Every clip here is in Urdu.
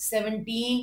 17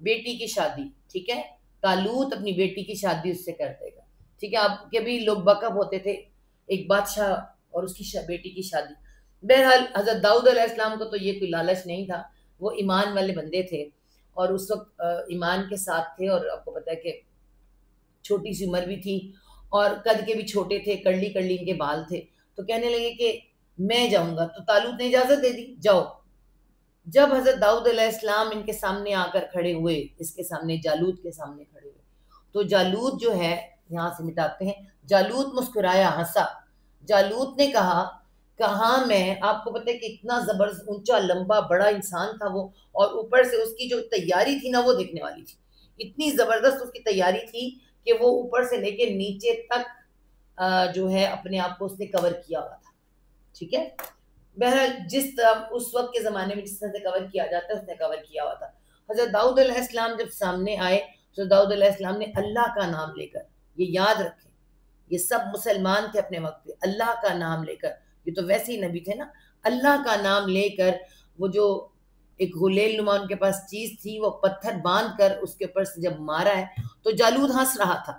بیٹی کی شادی، ٹھیک ہے، طالوت اپنی بیٹی کی شادی اس سے کر دے گا، ٹھیک ہے. آپ کے بھی لوگ بکب ہوتے تھے، ایک بادشاہ اور اس کی بیٹی کی شادی. بہرحال حضرت داؤد علیہ السلام کو تو یہ کوئی لالچ نہیں تھا، وہ ایمان والے بندے تھے اور اس وقت ایمان کے ساتھ تھے، اور آپ کو پتا ہے کہ چھوٹی سی عمر بھی تھی اور قد کے بھی چھوٹے تھے، کرلی کرلی ان کے بال تھے. تو کہنے لگے کہ میں جاؤں گا. تو طالوت نے اجازت دے دی، جاؤ. جب حضرت داؤد علیہ السلام ان کے سامنے آ کر کھڑے ہوئے، اس کے سامنے جالوت کے سامنے کھڑے ہوئے، تو جالوت جو ہے، یہاں سے مٹاتے ہیں، جالوت مسکرایا، ہنسا. جالوت نے کہاں میں، آپ کو پتہ ہے کہ اتنا زبردست اونچا لمبا بڑا انسان تھا وہ، اور اوپر سے اس کی جو تیاری تھی نا وہ دیکھنے والی تھی. اتنی زبردست اس کی تیاری تھی کہ وہ اوپر سے لے کے نیچے تک جو ہے اپنے آپ کو اس نے کور کیا ہوا تھا، ٹھیک ہے. بہرحال جس طرح اس وقت کے زمانے میں جس طرح سے کور کیا جاتا ہے اس نے کور کیا ہوا تھا. حضرت داؤد علیہ السلام جب سامنے آئے، حضرت داؤد علیہ السلام نے اللہ کا نام لے کر، یہ یاد رکھیں یہ سب مسلمان تھے اپنے وقت پہ، اللہ کا نام لے کر، یہ تو ویسے ہی نبی تھے نا، اللہ کا نام لے کر وہ جو ایک غلیل نما ان کے پاس چیز تھی وہ پتھر باندھ کر اس کے اوپر سے جب مارا ہے تو جالوت ہنس رہا تھا.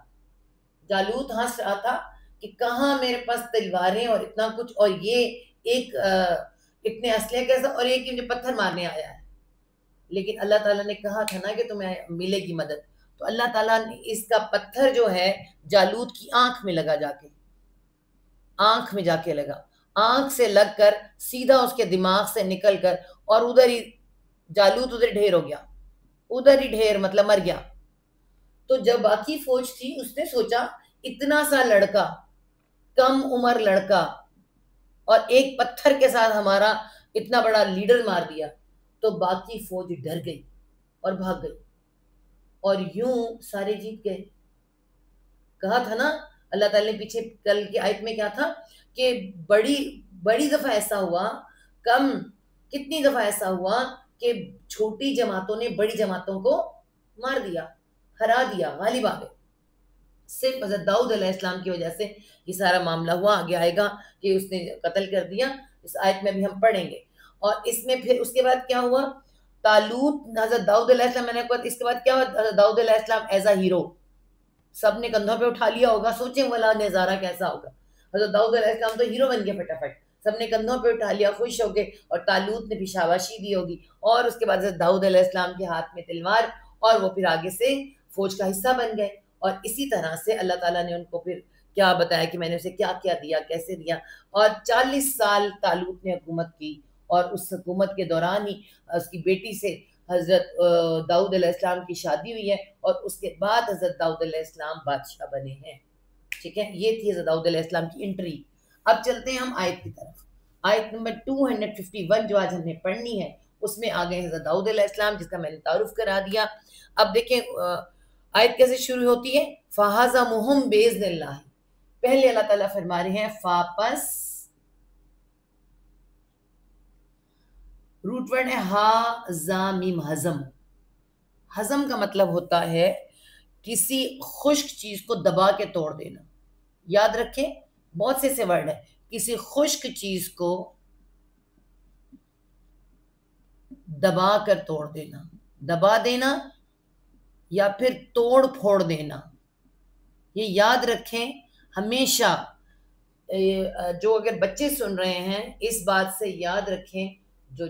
جالوت ہنس رہا تھا کہ کہاں میرے پاس تلواریں اور اتنا کچھ، اور یہ ایک اتنے اسلحے کیسا، اور ایک مجھے پتھر مارنے آیا ہے. لیکن اللہ تعالیٰ نے کہا تھا نا کہ تمہیں ملے گی مدد. تو اللہ تعالیٰ نے اس کا پتھر جو ہے جالوت کی آنکھ میں لگا، جا کے آنکھ میں جا کے لگا، آنکھ سے لگ کر سیدھا اس کے دماغ سے نکل کر، اور ادھر ہی جالوت ادھر ڈھیر ہو گیا، ادھر ہی ڈھیر مطلب مر گیا. تو جب باقی فوج تھی اس نے سوچا اتنا سا لڑکا، کم عمر لڑکا، اور ایک پتھر کے ساتھ ہمارا اتنا بڑا لیڈر مار دیا. تو باقی فوج ڈر گئی اور بھاگ گئی، اور یوں سارے جیت گئے. کہا تھا نا اللہ تعالیٰ نے پیچھے کل کی آیت میں کیا تھا کہ بڑی دفعہ ایسا ہوا، کتنی دفعہ ایسا ہوا کہ چھوٹی جماعتوں نے بڑی جماعتوں کو مار دیا، ہرا دیا، غالب آ گئے. صرف حضرت داؤد علیہ السلام کی وجہ سے یہ سارا معاملہ ہوا. آگے آئے گا کہ اس نے قتل کر دیا، اس آیت میں بھی ہم پڑھیں گے. اور اس میں پھر اس کے بعد کیا ہوا، طالوت حضرت داؤد علیہ السلام، میں نے کہا اس کے بعد کیا ہوا، حضرت داؤد علیہ السلام ایز اے ہیرو سب نے کندھوں پہ اٹھا لیا ہوگا. سوچیں والا نظارہ کیسا ہوگا. حضرت داؤد علیہ السلام تو ہیرو بن گئے، فٹافٹ سب نے کندھوں پہ اٹھا لیا، خوش ہو گئے، اور طالوت نے بھی شاباشی دی ہوگی. اور اس کے بعد حضرت داؤد علیہ السلام کے ہاتھ میں تلوار، اور وہ پھر آگے سے فوج کا حصہ بن گئے. اور اسی طرح سے اللہ تعالیٰ نے ان کو پھر کیا بتایا کہ میں نے اسے کیا کیا دیا، کیسے دیا. اور 40 سال طالوت نے حکومت کی، اور اس حکومت کے دوران ہی اس کی بیٹی سے حضرت داؤد علیہ السلام کی شادی ہوئی ہے، اور اس کے بعد حضرت داؤد علیہ السلام بادشاہ بنے ہیں. ٹھیک ہے، یہ تھی حضرت داؤد علیہ السلام کی انٹری. اب چلتے ہیں ہم آیت کی طرف. آیت نمبر 251 جو آج ہم نے پڑھنی ہے، اس میں آگئے حضرت داؤد علیہ السلام، جس کا میں نے تعارف کرا دیا. اب دیکھیں آیت کیسے شروع ہوتی ہے، فَهَزَمُهُمْ بِإِذْنِ اللَّهِ. پہلے اللہ تعالیٰ فرما رہے ہیں فاپس، روٹ ورڈ ہے ہا زا میم، ہزم. ہزم کا مطلب ہوتا ہے کسی خشک چیز کو دبا کے توڑ دینا. یاد رکھیں بہت سے ورڈ ہیں، کسی خشک چیز کو دبا کر توڑ دینا، دبا دینا یا پھر توڑ پھوڑ دینا. یہ یاد رکھیں ہمیشہ. جو اگر بچے سن رہے ہیں اس بات سے یاد رکھیں، جو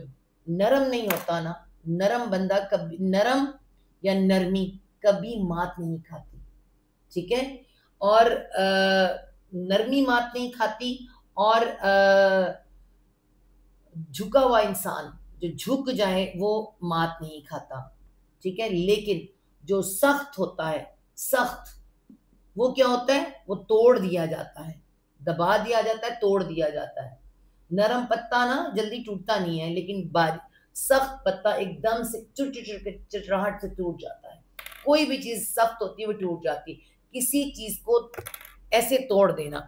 نرم نہیں ہوتا نا، نرم بندہ کبھی، نرم یا نرمی کبھی مات نہیں کھاتی. ٹھیک ہے، اور نرمی مات نہیں کھاتی، اور جھکا ہوا انسان جو جھک جائے وہ مات نہیں کھاتا. ٹھیک ہے، لیکن جو سخت ہوتا ہے، سخت وہ کیا ہوتا ہے، وہ توڑ دیا جاتا ہے، دبا دیا جاتا ہے، توڑ دیا جاتا ہے. نرم پتا نا جلدی ٹوٹتا نہیں ہے، لیکن سخت پتا ایک دم سے چٹراہٹ سے ٹوٹ جاتا ہے. کوئی بھی چیز سخت ہوتی ہے وہ ٹوٹ جاتی. کسی چیز کو ایسے توڑ دینا.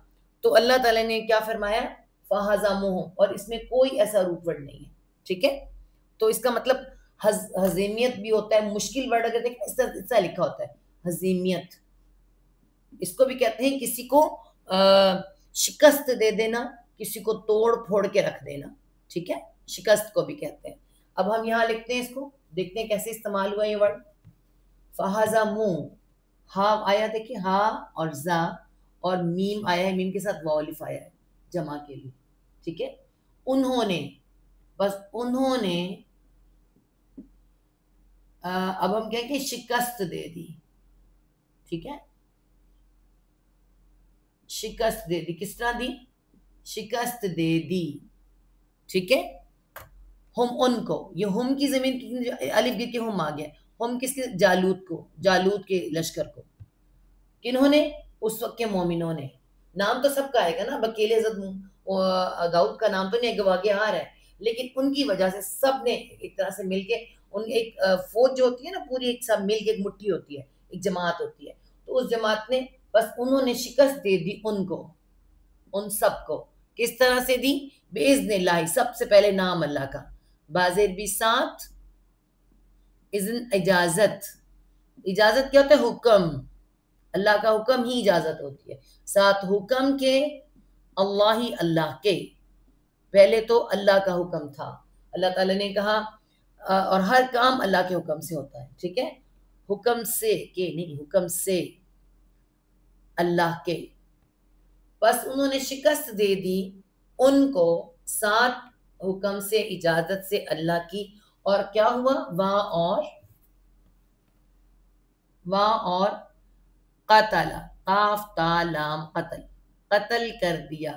تو اللہ تعالیٰ نے کیا فرمایا، فَهَزَمُهُمْ، اور اس میں کوئی ایسا روٹ ورڈ نہیں ہے. ٹھیک ہے، تو اس کا مطلب ہزیمیت بھی ہوتا ہے. مشکل ورڈ اگر دیکھیں اس طرح لکھا ہوتا ہے ہزیمیت. اس کو بھی کہتے ہیں کسی کو شکست دے دینا، کسی کو توڑ پھوڑ کے رکھ دینا. ٹھیک ہے، شکست کو بھی کہتے ہیں. اب ہم یہاں لکھتے ہیں، اس کو دیکھتے ہیں کیسے استعمال ہوا یہ ورڈ. فہزمو، ہا آیا دیکھیں ہا اور زا، اور میم آیا ہے، میم کے ساتھ واو الف آیا ہے جمع کے لیے، ٹھیک ہے. انہوں نے، بس انہوں نے اب ہم کہیں کہ شکست دے دی، ٹھیک ہے. شکست دے دی، کس طرح دی؟ شکست دے دی، ٹھیک ہے. ہم ان کو، یہ ہم کی زمین الف گر کے ہم آ گیا، ہم کس کے؟ جالوت کو، جالوت کے لشکر کو. کنہوں نے؟ اس وقت کے مومنوں نے. نام تو سب کا آئے گا نا، اکیلے حضرت داؤد کا نام تو نہیں کہ واقع آ رہا ہے، لیکن ان کی وجہ سے سب نے ایک طرح سے مل کے، ان ایک فوج جو ہوتی ہے نا پوری، ایک سب مل کے ایک مٹھی ہوتی ہے، ایک جماعت ہوتی ہے، تو اس جماعت نے، بس انہوں نے شکست دے دی ان کو، ان سب کو. کس طرح سے دی؟ باذن اللہ، سب سے پہلے نام اللہ کا، بازر بھی ساتھ، اذن اجازت. اجازت کیا ہوتا ہے؟ حکم. اللہ کا حکم ہی اجازت ہوتی ہے، ساتھ حکم کے، اللہ ہی اللہ کے. پہلے تو اللہ کا حکم تھا، اللہ تعالیٰ نے کہا، اور ہر کام اللہ کے حکم سے ہوتا ہے، ٹھیک ہے. حکم سے کہ نہیں، حکم سے اللہ کے. بس انہوں نے شکست دے دی ان کو، ساتھ حکم سے، اجازت سے اللہ کی. اور کیا ہوا؟ اور قتل، قاف تا لام قتل، قتل کر دیا،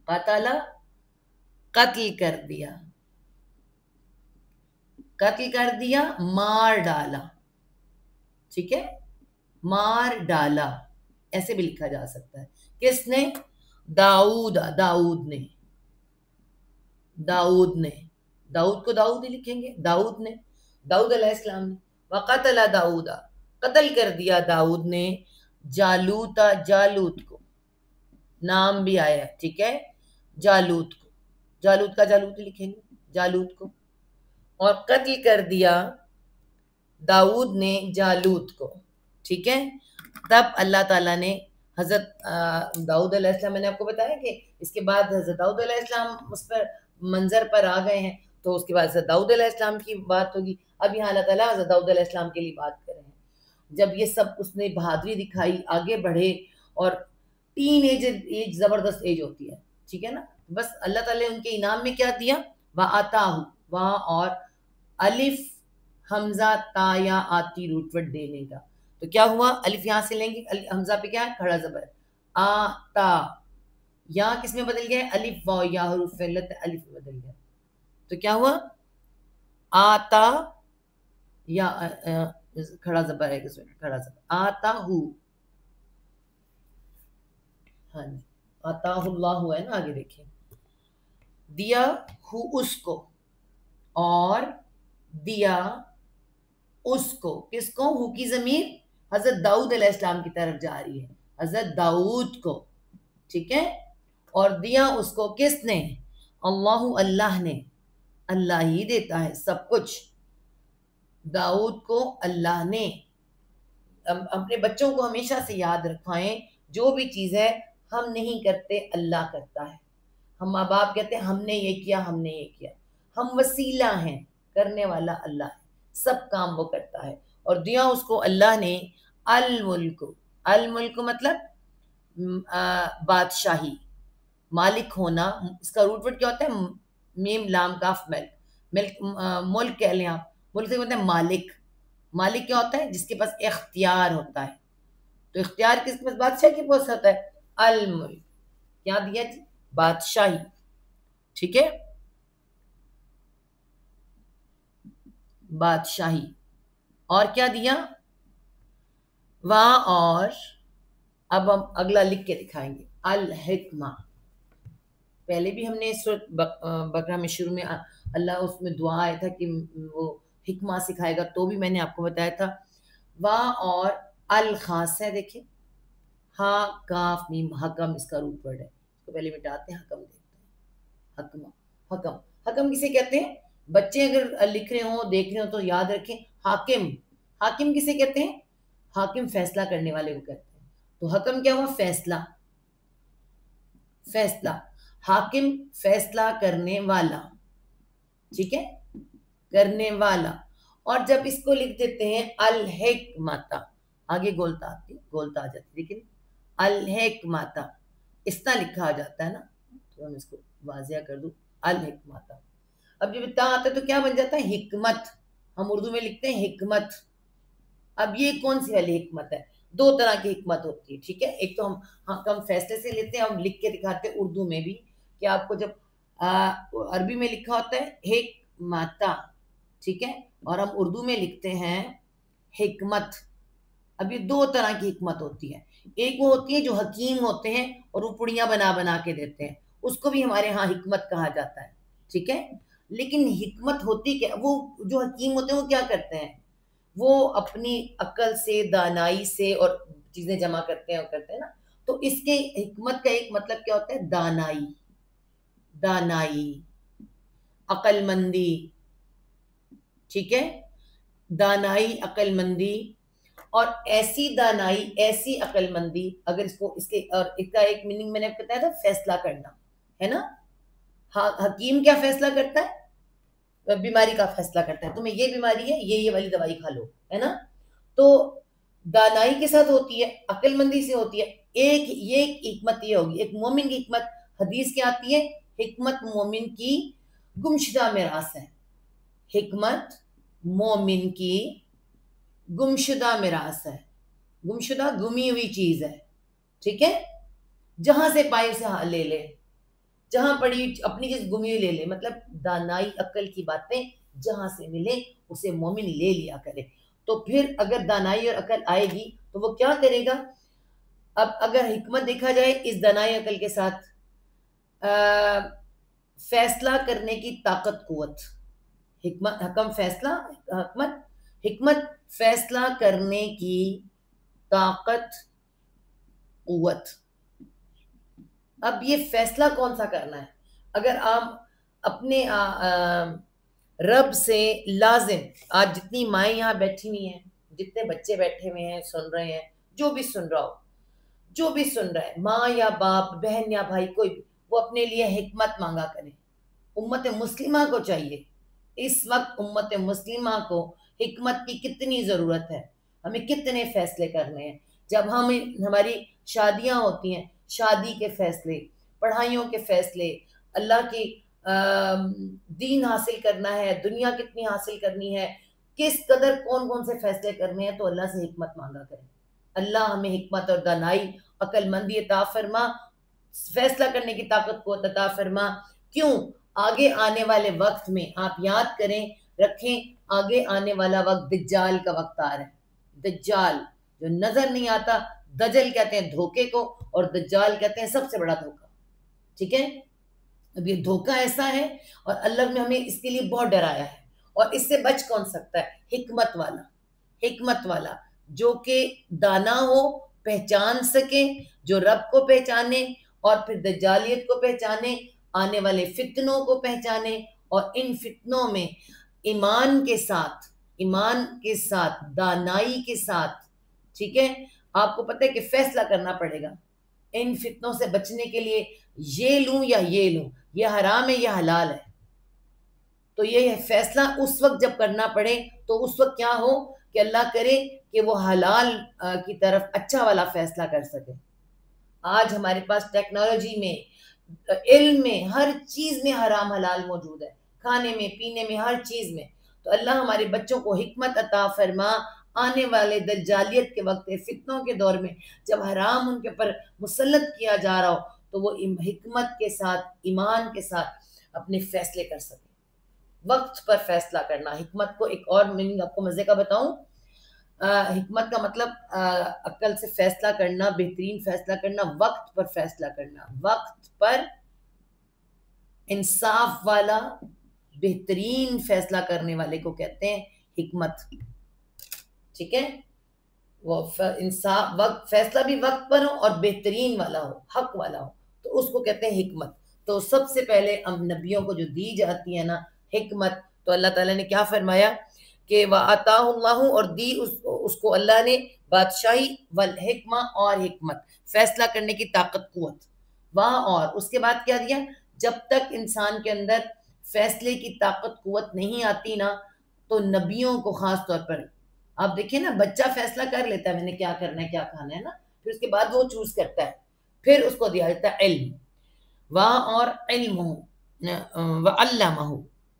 قتل، قتل کر دیا، قتل کر دیا، مار ڈالا، ٹھیک ہے. مار ڈالا ایسے بھی لکھا جا سکتا ہے. کس نے؟ داؤد، داؤد نے، داؤد نے. داؤد کو داؤد ہی لکھیں گے، داؤد نے، داؤد علیہ السلام نے. وقتل داؤد، قتل کر دیا داؤد نے، جالوت، جالوت کو، نام بھی آیا، ٹھیک ہے، جالوت کو. جالوت کا جالوت ہی لکھیں گے، جالوت کو. اور قتل کر دیا داؤد نے جالوت کو، ٹھیک ہے. تب اللہ تعالیٰ نے حضرت داؤد علیہ السلام، میں نے آپ کو بتایا کہ اس کے بعد حضرت داؤد علیہ السلام اس پر منظر پر آ گئے ہیں، تو اس کے بعد حضرت داؤد علیہ السلام کی بات ہوگی. اب یہاں اللہ تعالیٰ حضرت داؤد علیہ السلام کے لیے بات کر رہے ہیں. جب یہ سب اس نے بہادری دکھائی، آگے بڑھے، اور ٹین ایج زبردست ایج ہوتی ہے، ٹھیک ہے نا. بس اللہ تعالیٰ نے ان کے انعام میں کیا دیا؟ وَآتَاهُ، وہاں اور الف حمزہ تا یا آتی روٹ ورڈ دینے کا. تو کیا ہوا؟ الف یہاں سے لیں گے، حمزہ پہ کیا ہے؟ کھڑا زبر، آتا. یہاں کس میں بدل گیا؟ الف واو یا حروف علت، الف میں بدل گیا. تو کیا ہوا؟ آتا، یا کھڑا زبر ہے، کس میں کھڑا زبر، آتا ہو. ہاں جی، آتا اللہ ہے نا، آگے دیکھیں. دیا ہو اس کو، اور دیا اس کو. کس کو؟ ہو کی ضمیر حضرت داؤد علیہ السلام کی طرف جا رہی ہے، حضرت داؤد کو، ٹھیک ہے. اور دیا اس کو کس نے؟ اللہ، اللہ نے. اللہ ہی دیتا ہے سب کچھ. داؤد کو اللہ نے. اپنے بچوں کو ہمیشہ سے یاد رکھوائیں، جو بھی چیز ہے ہم نہیں کرتے، اللہ کرتا ہے. ہم ماں باپ کہتے ہیں ہم نے یہ کیا، ہم نے یہ کیا، ہم وسیلہ ہیں، کرنے والا اللہ ہے، سب کام وہ کرتا ہے. اور دیا اس کو اللہ نے الملک. الملک مطلب بادشاہی، مالک ہونا. اس کا روٹ ورڈ کیا ہوتا ہے؟ میم لام کاف ملک. ملک ملک کہہ لیں آپ، ملک سے ہوتا ہے مالک. مالک کیا ہوتا ہے؟ جس کے پاس اختیار ہوتا ہے. تو اختیار کس کے پاس؟ بادشاہ کے پاس ہوتا ہے. الملک کیا دیا جی؟ بادشاہی، ٹھیک ہے، بادشاہی. اور کیا دیا؟ وہاں اور، اب ہم اگلا لکھ کے دکھائیں گے، الحکمہ. پہلے بھی ہم نے سورۃ بقرہ میں شروع میں اللہ اس میں دعا آیا تھا کہ وہ حکمہ سکھائے گا، تو بھی میں نے آپ کو بتایا تھا. وہاں اور الخاص ہے، دیکھیں، ہا کاف میم، حکم اس کا روٹ ورڈ ہے. اس کو پہلے مٹاتے ہیں، حکم دیکھتے ہیں. حکمہ، حکم. حکم کسے کہتے ہیں؟ بچے اگر لکھ رہے ہوں، دیکھ رہے ہوں تو یاد رکھیں، حاکم. حاکم کسے کہتے ہیں؟ حاکم فیصلہ کرنے والے کو کہتے ہیں. تو حکم کیا ہوا؟ فیصلہ، فیصلہ. حاکم فیصلہ کرنے والا، ٹھیک ہے، کرنے والا. اور جب اس کو لکھ دیتے ہیں الحکمت، آگے گولتا آ جاتی، لیکن الحکمت اس طرح لکھا آ جاتا ہے نا، تو ہم اس کو واضح کر دوں الحکمت. اب جب تا آتا ہے تو کیا بن جاتا ہے؟ حکمت. ہم اردو میں لکھتے ہیں حکمت. اب یہ کون سی والی حکمت ہے؟ دو طرح کی حکمت ہوتی ہے، ٹھیک ہے. ایک تو ہم فیصلے سے لیتے ہیں، ہم لکھ کے دکھاتے ہیں اردو میں بھی، کہ آپ کو جب عربی میں لکھا ہوتا ہے حکمت، ٹھیک ہے، اور ہم اردو میں لکھتے ہیں حکمت. اب یہ دو طرح کی حکمت ہوتی ہے. ایک وہ ہوتی ہے جو حکیم ہوتے ہیں اور وہ پڑیاں بنا بنا کے دیتے ہیں، اس کو بھی ہمارے ہاں حکمت کہا جاتا ہے، ٹھیک ہے. لیکن حکمت ہوتی کیا؟ وہ جو حکیم ہوتے ہیں وہ کیا کرتے ہیں؟ وہ اپنی عقل سے، دانائی سے اور چیزیں جمع کرتے ہیں نا. تو اس کے حکمت کا ایک مطلب کیا ہوتا ہے؟ دانائی، دانائی، عقل مندی، ٹھیک ہے، دانائی، عقل مندی. اور ایسی دانائی، ایسی عقل مندی، اگر اس کے اور اس کا ایک میننگ میں نے بتایا تھا، فیصلہ کرنا ہے نا. حکیم کیا فیصلہ کرتا ہے؟ بیماری کا فیصلہ کرتا ہے، تمہیں یہ بیماری ہے، یہ والی دوائی کھا لو، ہے نا. تو دانائی کے ساتھ ہوتی ہے، عقل مندی سے ہوتی ہے. یہ حکمت یہ ہوگی. ایک مومن کی حکمت، حدیث کیا آتی ہے؟ حکمت مومن کی گمشدہ میراث ہے. حکمت مومن کی گمشدہ میراث ہے. گمشدہ گمی ہوئی چیز ہے، ٹھیک ہے. جہاں سے پائے اسے لے لے، جہاں پڑی اپنی چیز گمی ہوئی لے لے. مطلب دانائی، عقل کی باتیں جہاں سے ملے اسے مومن لے لیا کرے. تو پھر اگر دانائی اور عقل آئے گی تو وہ کیا کرے گا؟ اب اگر حکمت دیکھا جائے اس دانائی عقل کے ساتھ، فیصلہ کرنے کی طاقت، قوت. حکمت فیصلہ کرنے کی طاقت، قوت. اب یہ فیصلہ کون سا کرنا ہے؟ اگر آپ اپنے رب سے لازم، آج جتنی مائیں یہاں بیٹھی ہوئی ہیں، جتنے بچے بیٹھے ہوئے ہیں سن رہے ہیں، جو بھی سن رہا ہے، ماں یا باپ، بہن یا بھائی، کوئی بھی، وہ اپنے لیے حکمت مانگا کرے. امت مسلمہ کو چاہیے، اس وقت امت مسلمہ کو حکمت کی کتنی ضرورت ہے. ہمیں کتنے فیصلے کرنے ہیں. جب ہماری شادیاں ہوتی ہیں، شادی کے فیصلے، پڑھائیوں کے فیصلے، اللہ کی دین حاصل کرنا ہے، دنیا کتنی حاصل کرنی ہے، کس قدر کون سے فیصلے کرنے ہیں، تو اللہ سے حکمت مانگا کریں. اللہ ہمیں حکمت اور دانائی، عقل مندی عطا فرما، فیصلہ کرنے کی طاقت کو عطا فرما. کیوں؟ آگے آنے والے وقت میں آپ یاد کریں، رکھیں، آگے آنے والا وقت دجال کا وقت آ رہا ہے. دجال جو نظر نہیں آتا، دجل کہتے ہیں دھوکے کو، اور دجال کہتے ہیں سب سے بڑا دھوکا، ٹھیک ہے. اب یہ دھوکا ایسا ہے، اور اللہ نے ہمیں اس کے لیے بہت ڈرایا ہے. اور اس سے بچ کون سکتا ہے؟ حکمت والا جو کہ دانا ہو، پہچان سکے، جو رب کو پہچانے اور پھر دجالیت کو پہچانے، آنے والے فتنوں کو پہچانے، اور ان فتنوں میں ایمان کے ساتھ دانائی کے ساتھ، ٹھیک ہے. آپ کو پتہ ہے کہ فیصلہ کرنا پڑے گا ان فتنوں سے بچنے کے لیے، یہ لوں یا یہ لوں، یہ حرام ہے یا حلال ہے. تو یہ فیصلہ اس وقت جب کرنا پڑے تو اس وقت کیا ہو کہ اللہ کرے کہ وہ حلال کی طرف اچھا والا فیصلہ کر سکے. آج ہمارے پاس ٹیکنالوجی میں، علم میں، ہر چیز میں حرام حلال موجود ہے، کھانے میں، پینے میں، ہر چیز میں. تو اللہ ہمارے بچوں کو حکمت عطا فرما، آنے والے دجالیت کے وقت، فتنوں کے دور میں جب حرام ان کے پر مسلط کیا جا رہا ہو، تو وہ حکمت کے ساتھ، ایمان کے ساتھ اپنے فیصلے کر سکے. وقت پر فیصلہ کرنا. حکمت کو ایک اور میننگ آپ کو مزے کا بتاؤں. حکمت کا مطلب عقل سے فیصلہ کرنا، بہترین فیصلہ کرنا، وقت پر فیصلہ کرنا، وقت پر انصاف والا بہترین فیصلہ کرنے والے کو کہتے ہیں حکمت، ٹھیک ہے. وہ انصاف، وقت، فیصلہ بھی وقت پر ہو اور بہترین والا ہو، حق والا ہو، تو اس کو کہتے ہیں حکمت. تو سب سے پہلے ہم نبیوں کو جو دی جاتی ہے نا حکمت، تو اللہ تعالیٰ نے کیا فرمایا کہ وَآتَاهُ اللَّهُ، اور دی اس کو اللہ نے بادشاہی، والحکمہ، اور حکمت، فیصلہ کرنے کی طاقت، قوت. وہاں اور اس کے بعد کیا دیا؟ جب تک انسان کے اندر فیصلے کی طاقت، قوت نہیں آتی نا، تو نبیوں کو خاص طور پر آپ دیکھیں نا، بچہ فیصلہ کر لیتا ہے میں نے کیا کرنا ہے کیا کھانا ہے نا، پھر اس کے بعد وہ چوز کرتا ہے، پھر اس کو دیا جاتا ہے علم، وہاں اور علم وعلمہ،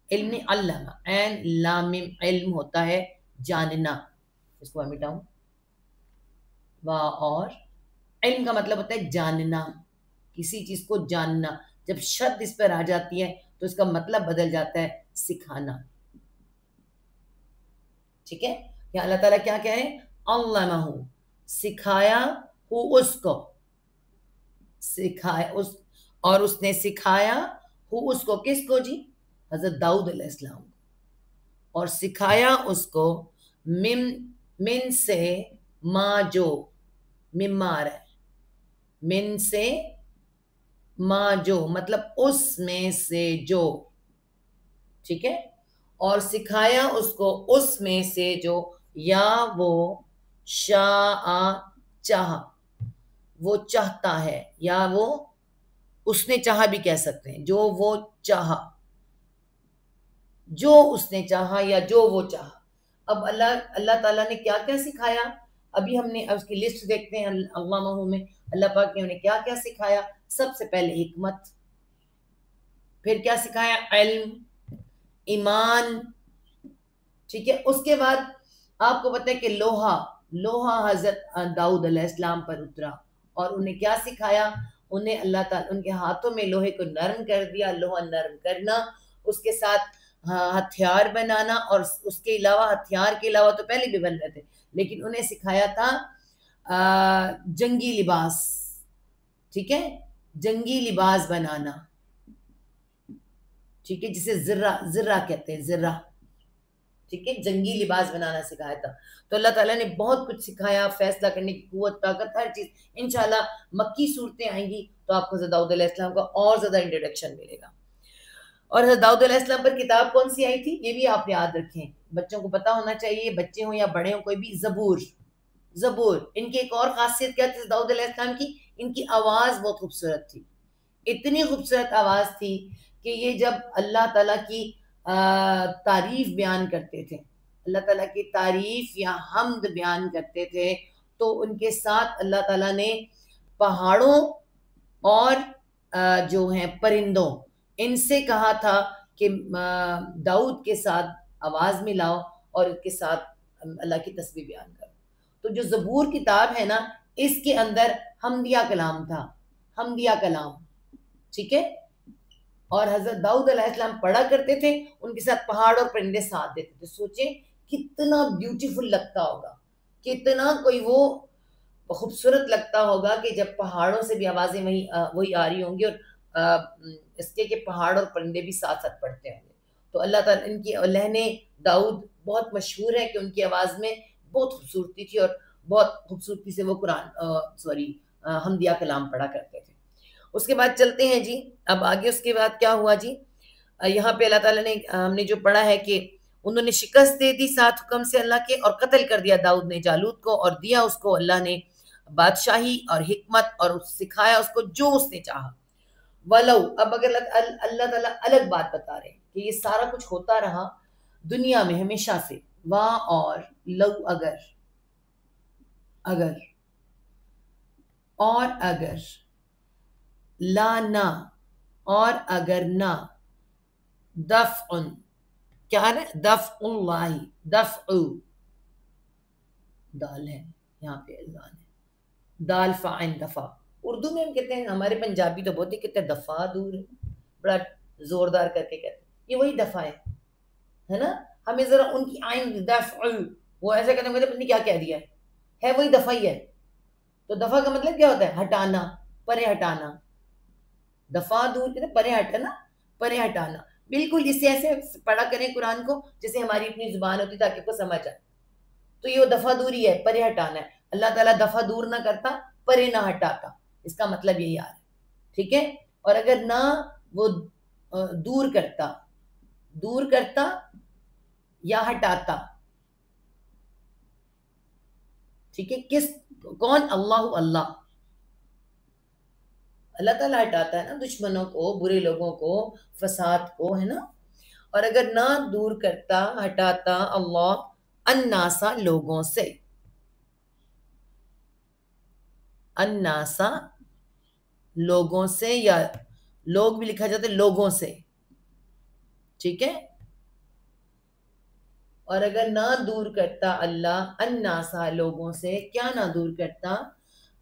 علم علمہ، عین لام میم، علم ہوتا ہے جاننا، اس کو میں مٹاؤں، واہ اور علم کا مطلب ہوتا ہے جاننا، کسی چیز کو جاننا، جب شد اس پر آ جاتی ہے تو اس کا مطلب بدل جاتا ہے سکھانا، ٹھیک ہے؟ یا اللہ تعالیٰ کیا کہے، علمہ، سکھایا ہو اس کو، سکھایا اس، اور اس نے سکھایا ہو اس کو، کس کو جی؟ حضرت داؤد علیہ السلام کو، اور سکھایا اس کو من سے ما جو، ممار ہے، من سے ما جو مطلب اس میں سے جو، ٹھیک ہے؟ اور سکھایا اس کو اس میں سے جو، یا وہ شاء چاہا، وہ چاہتا ہے، یا وہ اس نے چاہا بھی کہہ سکتے ہیں، جو وہ چاہا، جو اس نے چاہا یا جو وہ چاہا۔ اب اللہ تعالیٰ نے کیا کیا سکھایا، ابھی ہم نے اس کی لسٹ دیکھتے ہیں علامہ میں، اللہ پاک نے انہیں کیا کیا سکھایا۔ سب سے پہلے حکمت، پھر کیا سکھایا، علم، ایمان، ٹھیک ہے؟ اس کے بعد آپ کو پتہ ہے کہ لوہا حضرت داؤد علیہ السلام پر اترا، اور انہیں کیا سکھایا، انہیں اللہ تعالیٰ ان کے ہاتھوں میں لوہے کو نرم کر دیا، لوہا نرم کرنا، اس کے ساتھ ہتھیار بنانا، اور اس کے علاوہ ہتھیار کے علاوہ تو پہلے بھی بن رہے تھے، لیکن انہیں سکھایا تھا جنگی لباس، ٹھیک ہے؟ جنگی لباس بنانا، ٹھیک ہے، جسے زرہ کہتے ہیں، زرہ، ٹھیک ہے، جنگی لباس بنانا سکھایا تھا۔ تو اللہ تعالیٰ نے بہت کچھ سکھایا، فیصلہ کرنے کی قوت، طاقت، ہر چیز۔ انشاءاللہ مکی صورتیں آئیں گی تو آپ کو حضرت داؤد علیہ السلام کا اور زیادہ انٹروڈکشن ملے گا۔ اور حضرت داؤد علیہ السلام پر کتاب کون سی آئی تھی، یہ بھی آپ یاد رکھیں، بچوں کو پتا ہونا چاہیے، بچے ہوں یا بڑے ہوں کوئی بھی، زبور، زبور۔ ان کی ایک اور خاصیت کیا تھی داؤد علیہ السلام کی، ان کی آواز بہت خوبصورت تھی، اتنی خوبصورت آواز تھی کہ یہ جب اللہ تعالیٰ کی تعریف بیان کرتے تھے، اللہ تعالیٰ کی تعریف یا حمد بیان کرتے تھے، تو ان کے ساتھ اللہ تعالیٰ نے پہاڑوں اور جو ہیں پرندوں، ان سے کہا تھا کہ داؤد کے ساتھ آواز ملاؤ اور اس کے ساتھ اللہ کی تسبیح بیان کرو۔ تو جو زبور کتاب ہے نا، اس کے اندر حمدیہ کلام تھا، حمدیہ کلام، ٹھیک ہے؟ اور حضرت داؤد علیہ السلام پڑھا کرتے تھے، ان کے ساتھ پہاڑ اور پرندے ساتھ دیتے تھے۔ سوچیں کتنا بیوٹیفل لگتا ہوگا، کتنا کوئی وہ خوبصورت لگتا ہوگا کہ جب پہاڑوں سے بھی آوازیں وہی آ رہی ہوں گی، اور اس کے کہ پہاڑ اور پرندے بھی ساتھ ساتھ پڑھتے ہوں گے۔ تو اللہ تعالیٰ، ان کی لہن داؤد بہت مشہور ہے کہ ان کی آواز میں بہت خوبصورتی تھی، اور بہت خوبصورتی سے وہ حمدیہ کلام پڑھا کرتے تھے۔ اس کے بعد چلتے ہیں جی، اب آگے اس کے بعد کیا ہوا جی، یہاں پہ اللہ تعالیٰ نے، ہم نے جو پڑھا ہے کہ انہوں نے شکست دے دی 7 حکم سے اللہ کے، اور قتل کر دیا داؤد نے جالوت کو، اور دیا اس کو اللہ نے بادشاہی اور حکمت، اور سکھایا اس کو جو اس نے چاہا۔ ولو، اب اگر اللہ تعالیٰ الگ بات بتا رہے ہیں کہ یہ سارا کچھ ہوتا رہا دنیا میں ہمیشہ سے، اور لو، اگر لا، نہ، اور اگر نہ، دفع، کیا ہے، دفع اللہ، دفع، دال ہے یہاں پہ، اذان ہے، دال فاعل دفع، اردو میں ہم کہتے ہیں، ہمارے پنجابی تو بہت ہی کہتے ہیں دفع دور ہے، بڑا زوردار کر کے کہتے ہیں، یہ وہی دفع ہے نا؟ ہمیں ذرا ان کی آئین دفع، وہ ایسے کہتے ہیں مجھے پتہ نہیں کیا کہہ دیا ہے وہی دفع ہی ہے۔ تو دفع کا مطلب کیا ہوتا ہے، ہٹانا، پرے ہٹانا، دفع دور کہتے ہیں پرے ہٹانا، پرے ہٹانا، بالکل اس سے ایسے پڑھا کریں قرآن کو جیسے ہماری اپنی زبان ہوتی تاکہ کو سمجھ آئے۔ تو یہ دفع دوری ہے، پرے ہٹانا ہے، اللہ تعالیٰ دفع دور نہ کرتا، پرے نہ ہٹاتا، اس کا مطلب یہی آ رہا ہے، ٹھیک ہے؟ اور اگر نہ وہ دور کرتا یا ہٹاتا، ٹھیک ہے؟ کون؟ اللہ تعالیٰ ہٹاتا ہے نا دشمنوں کو، برے لوگوں کو، فساد کو، ہے نا؟ اور اگر نہ دور کرتا ہٹاتا اللہ الناسا لوگوں سے، الناسا لوگوں سے، یا لوگ بھی لکھا جاتا ہے لوگوں سے، ٹھیک ہے. اور اگر نہ دور کرتا اللہ الناسا لوگوں سے، کیا نہ دور کرتا،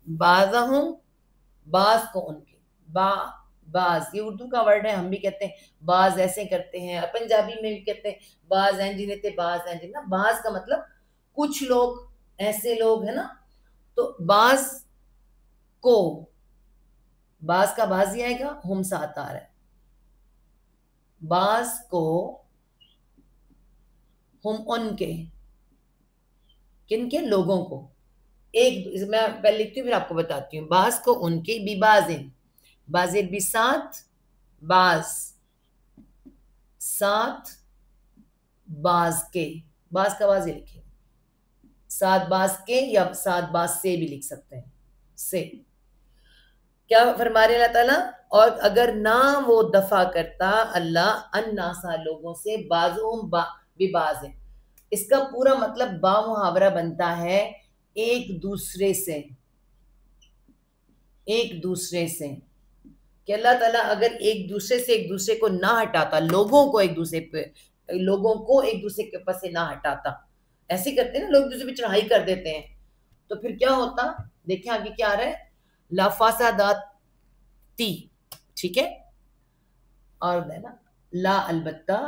بعضہم بعض کو ان کے، بعض یہ اردو کا ورڈ ہے، ہم بھی کہتے ہیں بعض ایسے کرتے ہیں، پنجابی میں بھی کہتے ہیں بعض ہیں جنہیں تھے بعض ہیں جنہیں، بعض کا مطلب کچھ لوگ، ایسے لوگ ہیں نا. تو بعض کو، بعض کا بعض ہی آئے گا، ہم ساتھ آ رہا ہے، بعض کو ہم ان کے، کن کے، لوگوں کو، ایک میں پہلے لکھتی ہوں پھر آپ کو بتاتی ہوں. بعض کو ان کے، ببازن، بازر بھی ساتھ، بعض ساتھ، بعض کے، بعض کا بعض یہ لکھیں، ساتھ بعض کے یا ساتھ بعض سے بھی لکھ سکتے ہیں، سے. کیا فرما رہے اللہ تعالیٰ، اور اگر نہ وہ دفع کرتا اللہ الناسا لوگوں سے، بعضهم ببعض، اس کا پورا مطلب با محاورہ بنتا ہے ایک دوسرے سے، ایک دوسرے سے، کہ اللہ تعالیٰ اگر ایک دوسرے سے ایک دوسرے کو نہ ہٹاتا، لوگوں کو ایک دوسرے پہ، لوگوں کو ایک دوسرے کے اوپر سے نہ ہٹاتا، ایسے کرتے ہیں نا لوگ دوسرے پہ چڑھائی کر دیتے ہیں، تو پھر کیا ہوتا، دیکھیں آگے کیا آ رہا ہے، لا فساداتی، ٹھیک ہے، اور نا لا البتہ،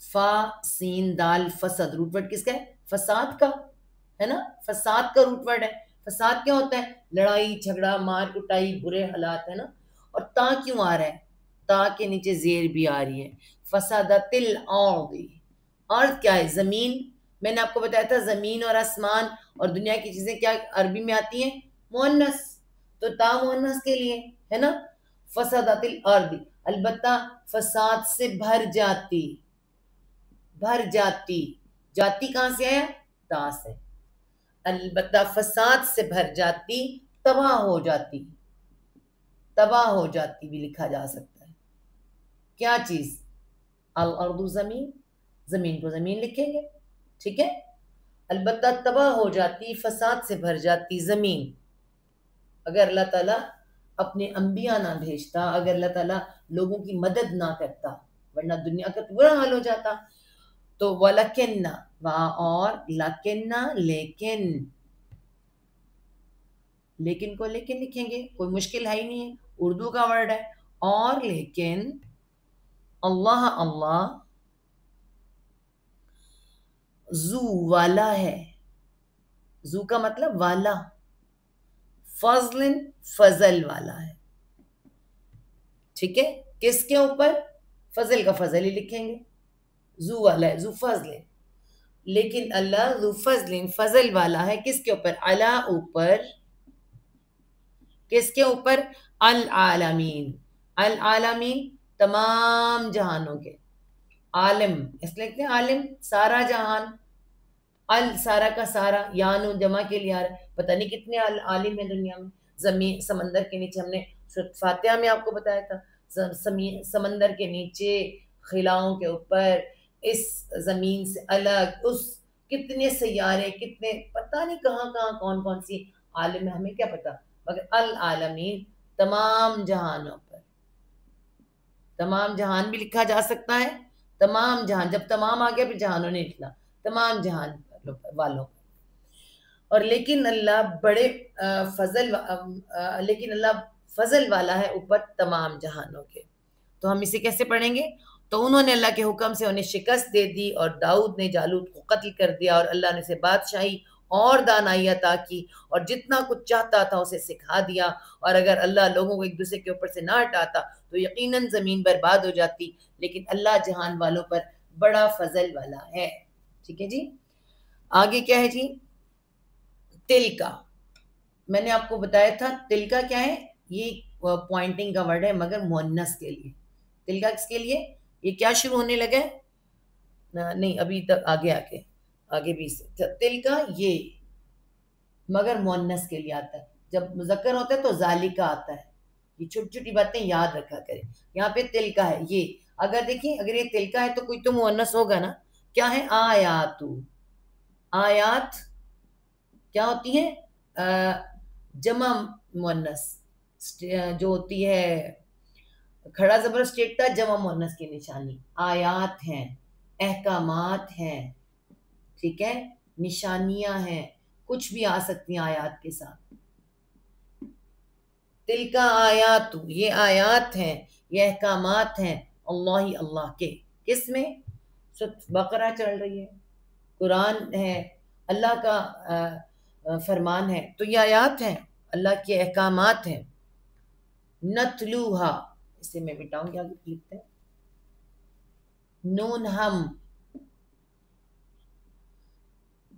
فا سین دال فساد، روٹ ورڈ کس کا ہے، فساد کا ہے نا، فساد کا روٹ ورڈ ہے. فساد کیا ہوتا ہے، لڑائی جھگڑا مار کٹائی برے حالات، ہے نا. اور تا کیوں آ رہا ہے، تا کے نیچے زیر بھی آ رہی ہے، فسادت الارض، ارض کیا ہے، زمین. میں نے آپ کو بتایا تھا زمین اور آسمان اور دنیا کی چیزیں کیا عربی میں آتی ہیں، مؤنث، تو تا مؤنث کے لیے ہے نا. فسادت الارض، البتہ فساد سے بھر جاتی، بھر جاتی، جاتی کہاں سے آیا، تا سے، البتہ فساد سے بھر جاتی، تباہ ہو جاتی، تباہ ہو جاتی بھی لکھا جا سکتا ہے. کیا چیز، الارض زمین، زمین کو زمین لکھیں گے، ٹھیک ہے. البتہ تباہ ہو جاتی، فساد سے بھر جاتی زمین، اگر اللہ تعالیٰ اپنے انبیاء نہ بھیجتا، اگر اللہ تعالیٰ لوگوں کی مدد نہ کرتا، ورنہ دنیا کا برا حال ہو جاتا. تو وَلَكِنَّ، وہاں اور، لَكِنَّ لیکن، لیکن کو لیکن لکھیں گے، کوئی مشکل ہے ہی نہیں ہے، اردو کا ورڈ ہے. اور لیکن اللہ، اللہ ذو والا ہے، ذو کا مطلب والا، فضل فضل والا ہے، ٹھیک ہے. کس کے اوپر، فضل کا فضل ہی لکھیں گے، ذو والا ہے، ذو فضل، لیکن اللہ ذو فضل فضل والا ہے، کس کے اوپر، علی اوپر، کس کے اوپر، العالمین، العالمین تمام جہانوں کے، عالم اس لیے کہتے ہیں عالم، سارا جہان، ال سارا کا سارا، یانو جمع کے لیے آ رہا ہے. پتہ نہیں کتنے عالم ہیں دنیا میں، زمین سمندر کے نیچے، ہم نے سورۃ فاتحہ میں آپ کو بتایا تھا، سمندر کے نیچے، خلاؤں کے اوپر، اس زمین سے الگ، اس کتنے سیارے، کتنے پتہ نہیں کہاں کہاں کون کون سی عالم ہے، ہمیں کیا پتا، مگر العالمین تمام جہانوں پر، تمام جہان بھی لکھا جا سکتا ہے، تمام جہان، جب تمام آ گیا پھر جہانوں نے نکلا، تمام جہان والوں. اور لیکن اللہ بڑے فضل، لیکن اللہ فضل والا ہے اوپر تمام جہانوں کے. تو ہم اسے کیسے پڑھیں گے، تو انہوں نے اللہ کے حکم سے انہیں شکست دے دی، اور داؤد نے جالوت کو قتل کر دیا، اور اللہ نے اسے بادشاہی اور دانائی عطا کی، اور جتنا کچھ چاہتا تھا اسے سکھا دیا. اور اگر اللہ لوگوں کو ایک دوسرے کے اوپر سے نہ ہٹاتا تو یقیناً زمین برباد ہو جاتی، لیکن اللہ جہان والوں پر بڑا فضل والا ہے. ٹھیک ہے جی. آگے کیا ہے جی، تل کا، میں نے آپ کو بتایا تھا تل کا کیا ہے، یہ پوائنٹنگ کا ورڈ ہے مگر مؤنث کے لیے. تل کا کس کے لیے، یہ کیا شروع ہونے لگا ہے، نہیں ابھی تک آگے بھی تل کا یہ مگر مؤنث کے لیے آتا ہے. جب مذکر ہوتا ہے تو ذالکا آتا ہے، یہ چھوٹی چھوٹی باتیں یاد رکھا کریں. یہاں پہ تل کا ہے یہ، اگر دیکھیں اگر یہ تل کا ہے تو کوئی تو مؤنث ہوگا نا. کیا ہے؟ آیاتو. آیات کیا ہوتی ہیں؟ جمع مؤنث جو ہوتی ہے کھڑا زبر اسٹیٹ کا جمع مؤنث کی نشانی. آیات ہیں، احکامات ہیں، ٹھیک ہے، نشانیاں ہیں، کچھ بھی آ سکتی ہیں آیات کے ساتھ. تل کا آیات، یہ آیات ہیں، یہ احکامات ہیں اللہ، اللہ کے. کس میں؟ سورۃ بقرہ چل رہی ہے، قرآن ہے، اللہ کا فرمان ہے، تو یہ آیات ہیں، اللہ کے احکامات ہیں. نتلوہا، اسے میں مٹاؤں گی، آگے لکھتے ہیں نون ہم،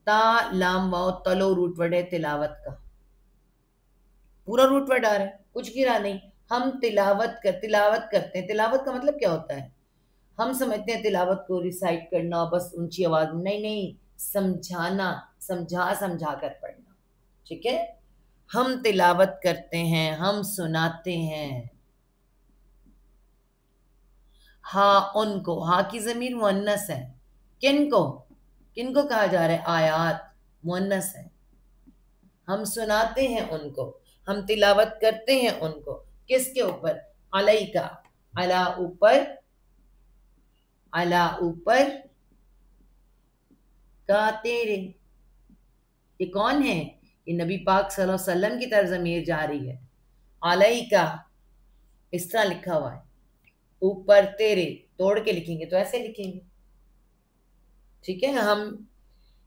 تا لام واؤ تلو روٹ ورڈ ہے تلاوت کا، پورا روٹ ورڈ آ رہا ہے، کچھ گرا نہیں. ہم تلاوت کرتے ہیں. تلاوت کا مطلب کیا ہوتا ہے؟ ہم سمجھتے ہیں تلاوت کو ریسائٹ کرنا بس اونچی آواز میں، نہیں نہیں، سمجھانا، سمجھا کر پڑھنا. ٹھیک ہے، ہم تلاوت کرتے ہیں، ہم سناتے ہیں. ہاں ان کو، ہاں کی ضمیر مؤنث ہے. کن کو کہا جا رہا ہے؟ آیات مؤنث ہے. ہم سناتے ہیں ان کو، ہم تلاوت کرتے ہیں ان کو. کس کے اوپر؟ علیکا، علا اوپر، علا اوپر، کا تیرے. یہ کون ہے؟ یہ نبی پاک صلی اللہ علیہ وسلم کی طرف ضمیر جا رہی ہے. علیکا اس طرح لکھا ہوا ہے، اوپر تیرے، توڑ کے لکھیں گے تو ایسے لکھیں گے. ٹھیک ہے، ہم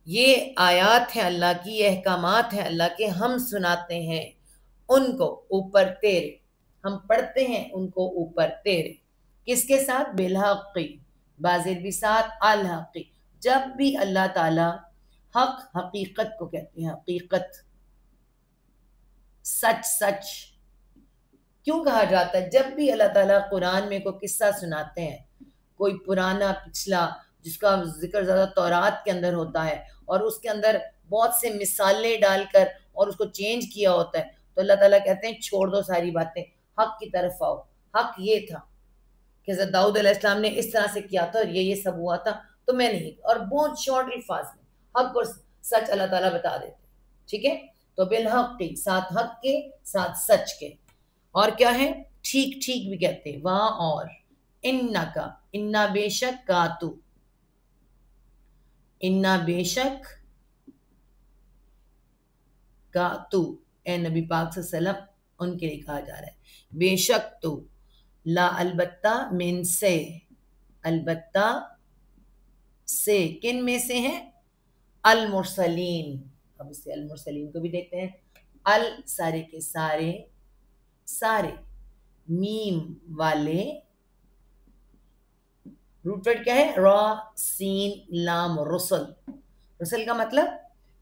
یہ آیات ہیں اللہ کی، یہ احکامات ہیں اللہ کے، ہم سناتے ہیں ان کو اوپر تیرے، ہم پڑھتے ہیں ان کو اوپر تیرے. کس کے ساتھ؟ بالحقی، بازر بھی ساتھ، الحقی. جب بھی اللہ تعالی حق، حقیقت کو کہتے ہیں، حقیقت، سچ. سچ کیوں کہا جاتا ہے؟ جب بھی اللہ تعالیٰ قرآن میں کوئی قصہ سناتے ہیں، کوئی پرانا پچھلا جس کا ذکر زیادہ تورات کے اندر ہوتا ہے اور اس کے اندر بہت سے مثالیں ڈال کر اور اس کو چینج کیا ہوتا ہے، تو اللہ تعالیٰ کہتے ہیں چھوڑ دو ساری باتیں، حق کی طرف آؤ. حق یہ تھا کہ حضرت داؤد علیہ السلام نے اس طرح سے کیا تھا اور یہ سب ہوا تھا، تو میں نہیں. اور بہت شارٹ الفاظ میں حق اور سچ اللہ تعالیٰ بتا دیتے ہیں. ٹھیک ہے، تو بالحق کی، ساتھ حق کے، ساتھ سچ کے. اور کیا ہے؟ ٹھیک ٹھیک بھی کہتے ہیں وہاں. اور انا کا، انا بے شک، کا تو، انا بے شک، کا تو، اے نبی پاک صلی اللہ علیہ وسلم ان کے لیے کہا جا رہا ہے بے شک تو، لا البتہ، من سے، البتہ سے، کن میں سے ہیں؟ المرسلین. اب اس سے المرسلین کو بھی دیکھتے ہیں. ال سارے کے سارے، سارے میم والے، روٹ ورڈ کیا ہے؟ را سین لام، رسل. رسل کا مطلب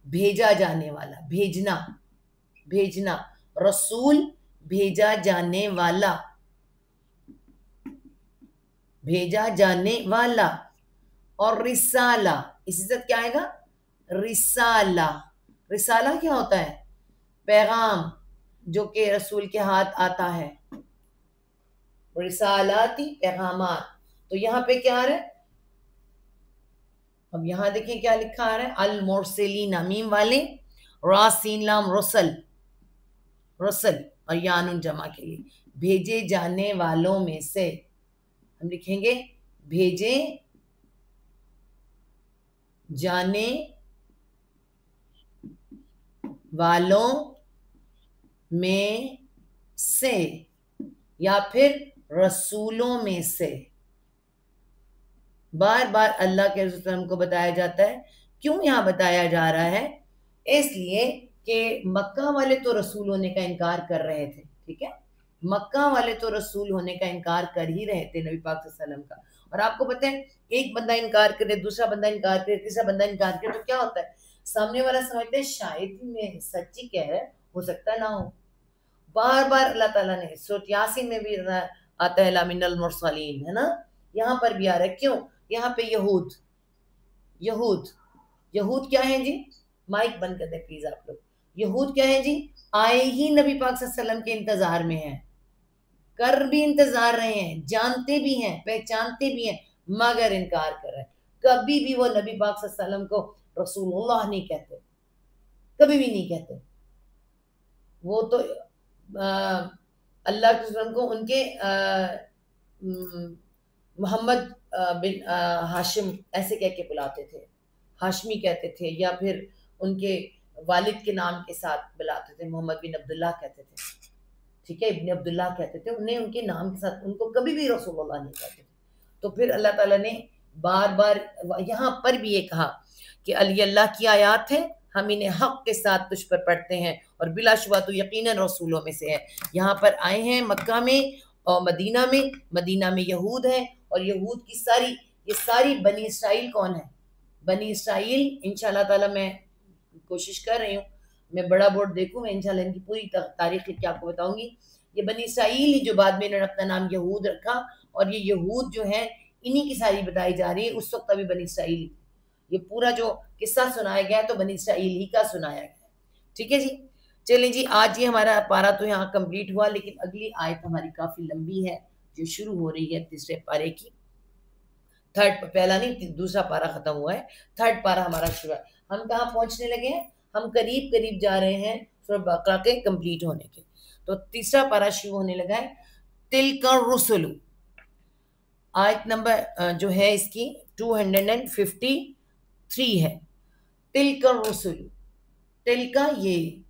بھیجا جانے والا، بھیجنا، بھیجنا. رسول بھیجا جانے والا، بھیجا جانے والا. اور رسالہ، اسی سے کیا آئے گا؟ رسالہ. رسالہ کیا ہوتا ہے؟ پیغام جو کہ رسول کے ہاتھ آتا ہے. رسالاتی، پیغامات. تو یہاں پہ کیا آ رہا ہے؟ اب یہاں دیکھیں کیا لکھا آ رہا ہے؟ المرسلین، میم والے، راسین لام، رسل، رسل، اور یانون جمع کے لیے، بھیجے جانے والوں میں سے. ہم لکھیں گے بھیجے جانے والوں میں سے، یا پھر رسولوں میں سے. بار بار اللہ کے رسول وسلم کو بتایا جاتا ہے. کیوں یہاں بتایا جا رہا ہے؟ اس لیے کہ مکہ والے تو رسول ہونے کا انکار کر رہے تھے. ٹھیک ہے، مکہ والے تو رسول ہونے کا انکار کر ہی رہے تھے نبی پاک صلی اللہ علیہ وسلم کا. اور آپ کو پتہ ہے ایک بندہ انکار کرے، دوسرا بندہ انکار کرے، تیسرا بندہ انکار کرے، تو کیا ہوتا ہے؟ سامنے والا سمجھتے ہیں شاید میں سچی کہہ رہا ہے، ہو سکتا نہ ہو. بار بار اللہ تعالیٰ نے سورۃ یاسین میں بھی آتا ہے لامن المرسلین، ہے نا، یہاں پر بھی آ رہا ہے. کیوں؟ یہاں پہ یہود، یہود، یہود کیا ہیں جی؟ مائک بند کر دیں پلیز آپ لوگ. یہود کیا ہیں جی؟ آئے ہی نبی پاک صلی اللہ علیہ وسلم کے انتظار میں ہیں. کر بھی انتظار رہے ہیں، جانتے بھی ہیں، پہچانتے بھی ہیں، مگر انکار کر رہے ہیں. کبھی بھی وہ نبی پاک صلی اللہ علیہ وسلم کو رسول اللہ نہیں کہتے، کبھی بھی نہیں کہتے. وہ تو اللہ کے رسول کو ان کے محمد بن ہاشم ایسے کہہ کے بلاتے تھے، ہاشمی کہتے تھے، یا پھر ان کے والد کے نام کے ساتھ بلاتے تھے، محمد بن عبداللہ کہتے تھے، ٹھیک ہے، ابن عبداللہ کہتے تھے، انہیں ان کے نام کے ساتھ، ان کو کبھی بھی رسول اللہ نہیں کہتے تھے. تو پھر اللہ تعالیٰ نے بار بار یہاں پر بھی یہ کہا کہ علی اللہ کی آیات ہیں، ہم انہیں حق کے ساتھ تجھ پر پڑھتے ہیں، اور بلا شبہ تو یقیناً رسولوں میں سے ہے. یہاں پر آئے ہیں مکہ میں اور مدینہ میں یہود ہیں، اور یہود کی یہ ساری بنی اسرائیل کون ہے؟ بنی اسرائیل انشاءاللہ تعالیٰ میں کوشش کر رہی ہوں، میں بڑا بورڈ دیکھوں، میں انشاءاللہ ان کی پوری تاریخ لکھ کے آپ کو بتاؤں گی. یہ بنی اسرائیل ہی جو بعد میں انہوں نے اپنا نام یہود رکھا، اور یہ یہود جو ہیں انہی کی ساری بتائی جا رہی ہے. اس وقت ابھی بنی اسرائیل، یہ پورا جو قصہ سنایا گیا ہے تو بنی اسرائیل ہی کا سنایا گیا ہے. ٹھیک ہے جی، چلیں جی، آج یہ ہمارا پارہ تو یہاں کمپلیٹ ہوا، لیکن اگلی آیت ہماری کافی لمبی ہے جو شروع ہو رہی ہے تیسرے پارے کی. پہلا نہیں، دوسرا پارہ ختم ہوا ہے، تھرڈ پارہ ہمارا شروع ہے. ہم کہاں پہنچنے لگے ہیں؟ ہم قریب جا رہے ہیں سورہ بقرہ کے کمپلیٹ ہونے کے. تو تیسرا پارہ شروع ہونے لگا ہے. تلک الرسل، آیت نمبر جو ہے اس کی 253 ہے. تلک الرسل، تلکا یہ،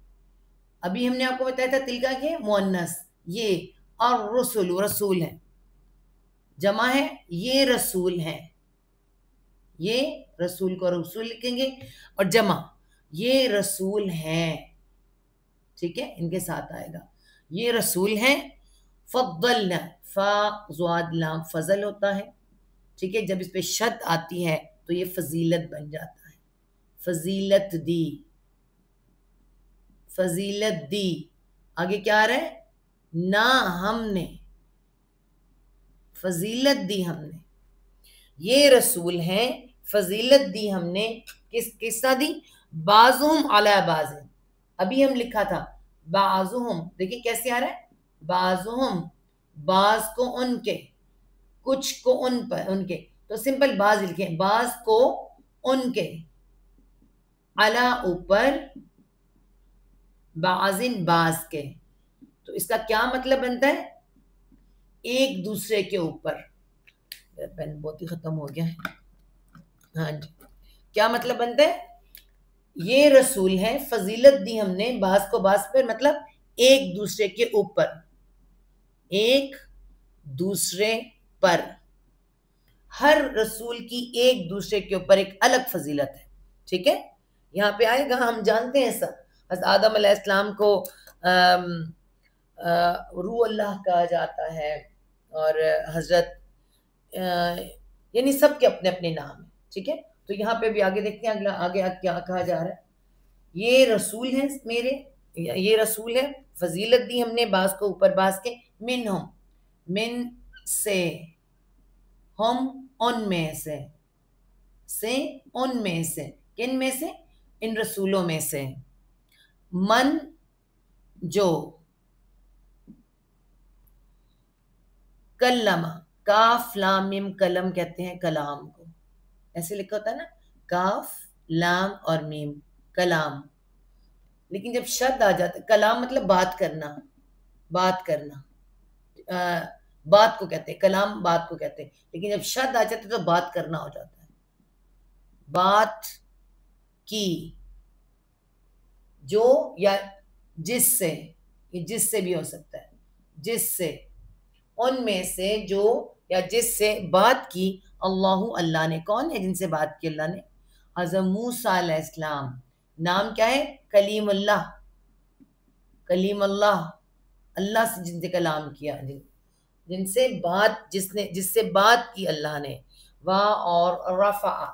ابھی ہم نے آپ کو بتایا تھا تلکا کے مؤنث، یہ الرسل رسول ہے، جمع ہے یہ رسول ہیں، یہ رسول کو رسول لکھیں گے، اور جمع یہ رسول ہیں. ٹھیک ہے، ان کے ساتھ آئے گا یہ رسول ہیں. فضلنا، فا ضاد لام فضل ہوتا ہے. ٹھیک ہے، جب اس پہ شد آتی ہے تو یہ فضیلت بن جاتا ہے. فضیلت دی، فضیلت دی. آگے کیا آ رہا ہے؟ نہ ہم نے فضیلت دی، ہم نے یہ رسول ہیں، فضیلت دی ہم نے. کس طرح دی؟ بعضهم علی بعض. ابھی ہم لکھا تھا بعضهم، دیکھیں کیسے آ رہا ہے؟ بعضهم، بعض کو ان کے، کچھ کو ان پر، ان کے. تو سمپل بعض لکھیں، بعض کو ان کے، علی اوپر، بعضن بعض کے. تو اس کا کیا مطلب بنتا ہے؟ ایک دوسرے کے اوپر. پین بہت ہی ختم ہو گیا ہے. ہاں جی، کیا مطلب بنتا ہے؟ یہ رسول ہے، فضیلت دی ہم نے بعض کو بعض پر، مطلب ایک دوسرے کے اوپر، ایک دوسرے پر. ہر رسول کی ایک دوسرے کے اوپر ایک الگ فضیلت ہے. ٹھیک ہے، یہاں پہ آئے گا، ہم جانتے ہیں سب. حضرت آدم علیہ السلام کو روح اللہ کہا جاتا ہے، اور حضرت یعنی سب کے اپنے اپنے نام ہیں. ٹھیک ہے، تو یہاں پہ بھی آگے دیکھتے ہیں اگلا آگے کیا کہا جا رہا ہے. یہ رسول ہیں میرے، یہ رسول ہے، فضیلت دی ہم نے بعض کو اوپر بعض کے. منہم، من سے، ہم ان میں سے ان میں سے، کن میں سے؟ ان رسولوں میں سے. من جو، کلمہ، کاف لام میم کلم کہتے ہیں کلام کو، ایسے لکھا ہوتا ہے نا، کاف لام اور میم کلام. لیکن جب شد آ جاتا ہے، کلام مطلب بات کرنا، بات کرنا، بات کو کہتے ہیں کلام، بات کو کہتے ہیں. لیکن جب شد آ جاتا ہے تو بات کرنا ہو جاتا ہے. بات کی، جو یا جس سے، یہ جس سے بھی ہو سکتا ہے، جس سے، ان میں سے جو یا جس سے بات کی. اللہ نے، کون ہے جن سے بات کی اللہ نے؟ حضرت موسیٰ علیہ السلام. نام کیا ہے؟ کلیم اللہ، کلیم اللہ، اللہ سے جن سے کلام کیا، جن سے بات، جس سے بات کی اللہ نے. اور رفع،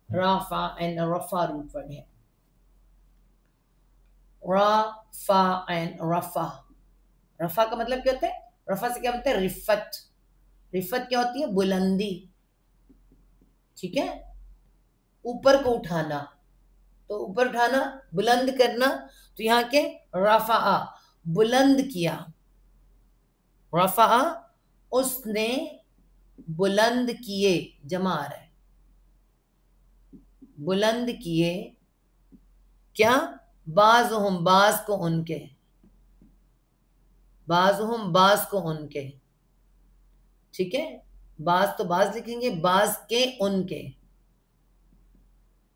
رفع اینڈ رفع روٹ ورڈ ہے. رفع اینڈ رفع، رفع کا مطلب کیا ہوتا ہے؟ رفع سے کیا ہوتا ہے؟ رفت. رفت کیا ہوتی ہے؟ بلندی. ٹھیک ہے، اوپر کو اٹھانا، تو اوپر اٹھانا، بلند کرنا. تو یہاں کے رفع، بلند کیا. رفع اس نے بلند کیے، جمع آ رہا ہے، بلند کیے کیا، بعضہم بعض کو ان کے، بعضہم بعض کو ان کے، ٹھیک ہے، بعض تو بعض لکھیں گے، بعض کے ان کے،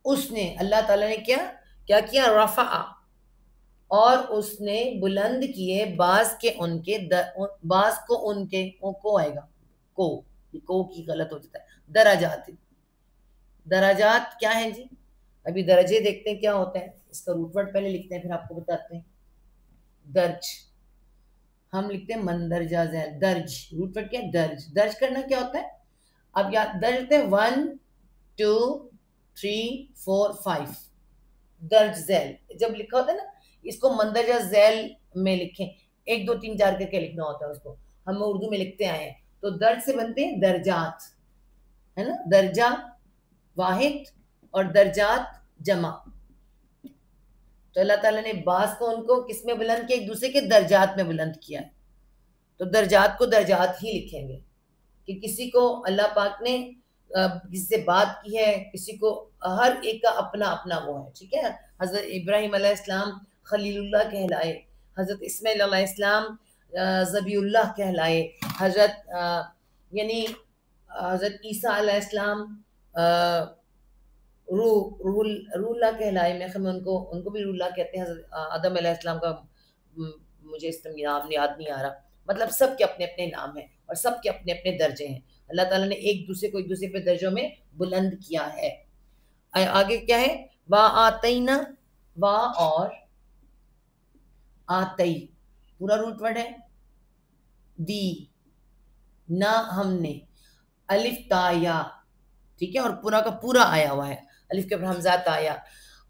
اس نے اللہ تعالیٰ نے کیا کیا، رفع، اور اس نے بلند کیے بعض کے ان کے، بعض کو ان کے، کو آئے گا، کو کی غلط ہو جاتا ہے، درجات، درجات کیا ہیں جی، ابھی درجے دیکھتے ہیں کیا ہوتا ہے، اس کا روٹ ورڈ پہلے لکھتے ہیں پھر آپ کو بتاتے ہیں. درج، ہم لکھتے ہیں مندرجہ ذیل، درج، روٹ ورڈ کیا ہے، درج، درج کرنا کیا ہوتا ہے، اب یا درج ہوتے ہیں 1 2 3 4 5، درج ذیل جب لکھا ہوتا ہے نا، اس کو مندرجہ ذیل میں لکھیں، 1 2 3 4 کر کے لکھنا ہوتا ہے اس کو، ہم اردو میں لکھتے آئے ہیں، تو درج سے بنتے ہیں درجات، ہے نا، درجہ واحد اور درجات جمع. تو اللہ تعالیٰ نے بعض کو ان کو کس میں بلند کیا، ایک دوسرے کے درجات میں بلند کیا ہے، تو درجات کو درجات ہی لکھیں گے، کہ کسی کو اللہ پاک نے کسی سے بات کی ہے، کسی کو، ہر ایک کا اپنا اپنا وہ ہے، ٹھیک ہے. حضرت ابراہیم علیہ السلام خلیل اللہ کہلائے، حضرت اسماعیل علیہ السلام ذبیح اللہ کہلائے، حضرت یعنی حضرت عیسیٰ علیہ السلام روح اللہ کہلائے، میں ان کو بھی روح اللہ کہتے ہیں. حضرت آدم علیہ السلام کا مجھے اس میں نام یاد نہیں آ رہا، مطلب سب کے اپنے اپنے نام ہیں اور سب کے اپنے اپنے درجے ہیں، اللہ تعالیٰ نے ایک دوسرے کو ایک دوسرے پہ درجوں میں بلند کیا ہے. آگے کیا ہے، وا آتینا، وا اور آتی پورا روٹ ورڈ ہے، دی، نہ ہم نے، الف تا یا، ٹھیک ہے، اور پورا کا پورا آیا ہوا ہے، الف کے اوپر حمزات آیا،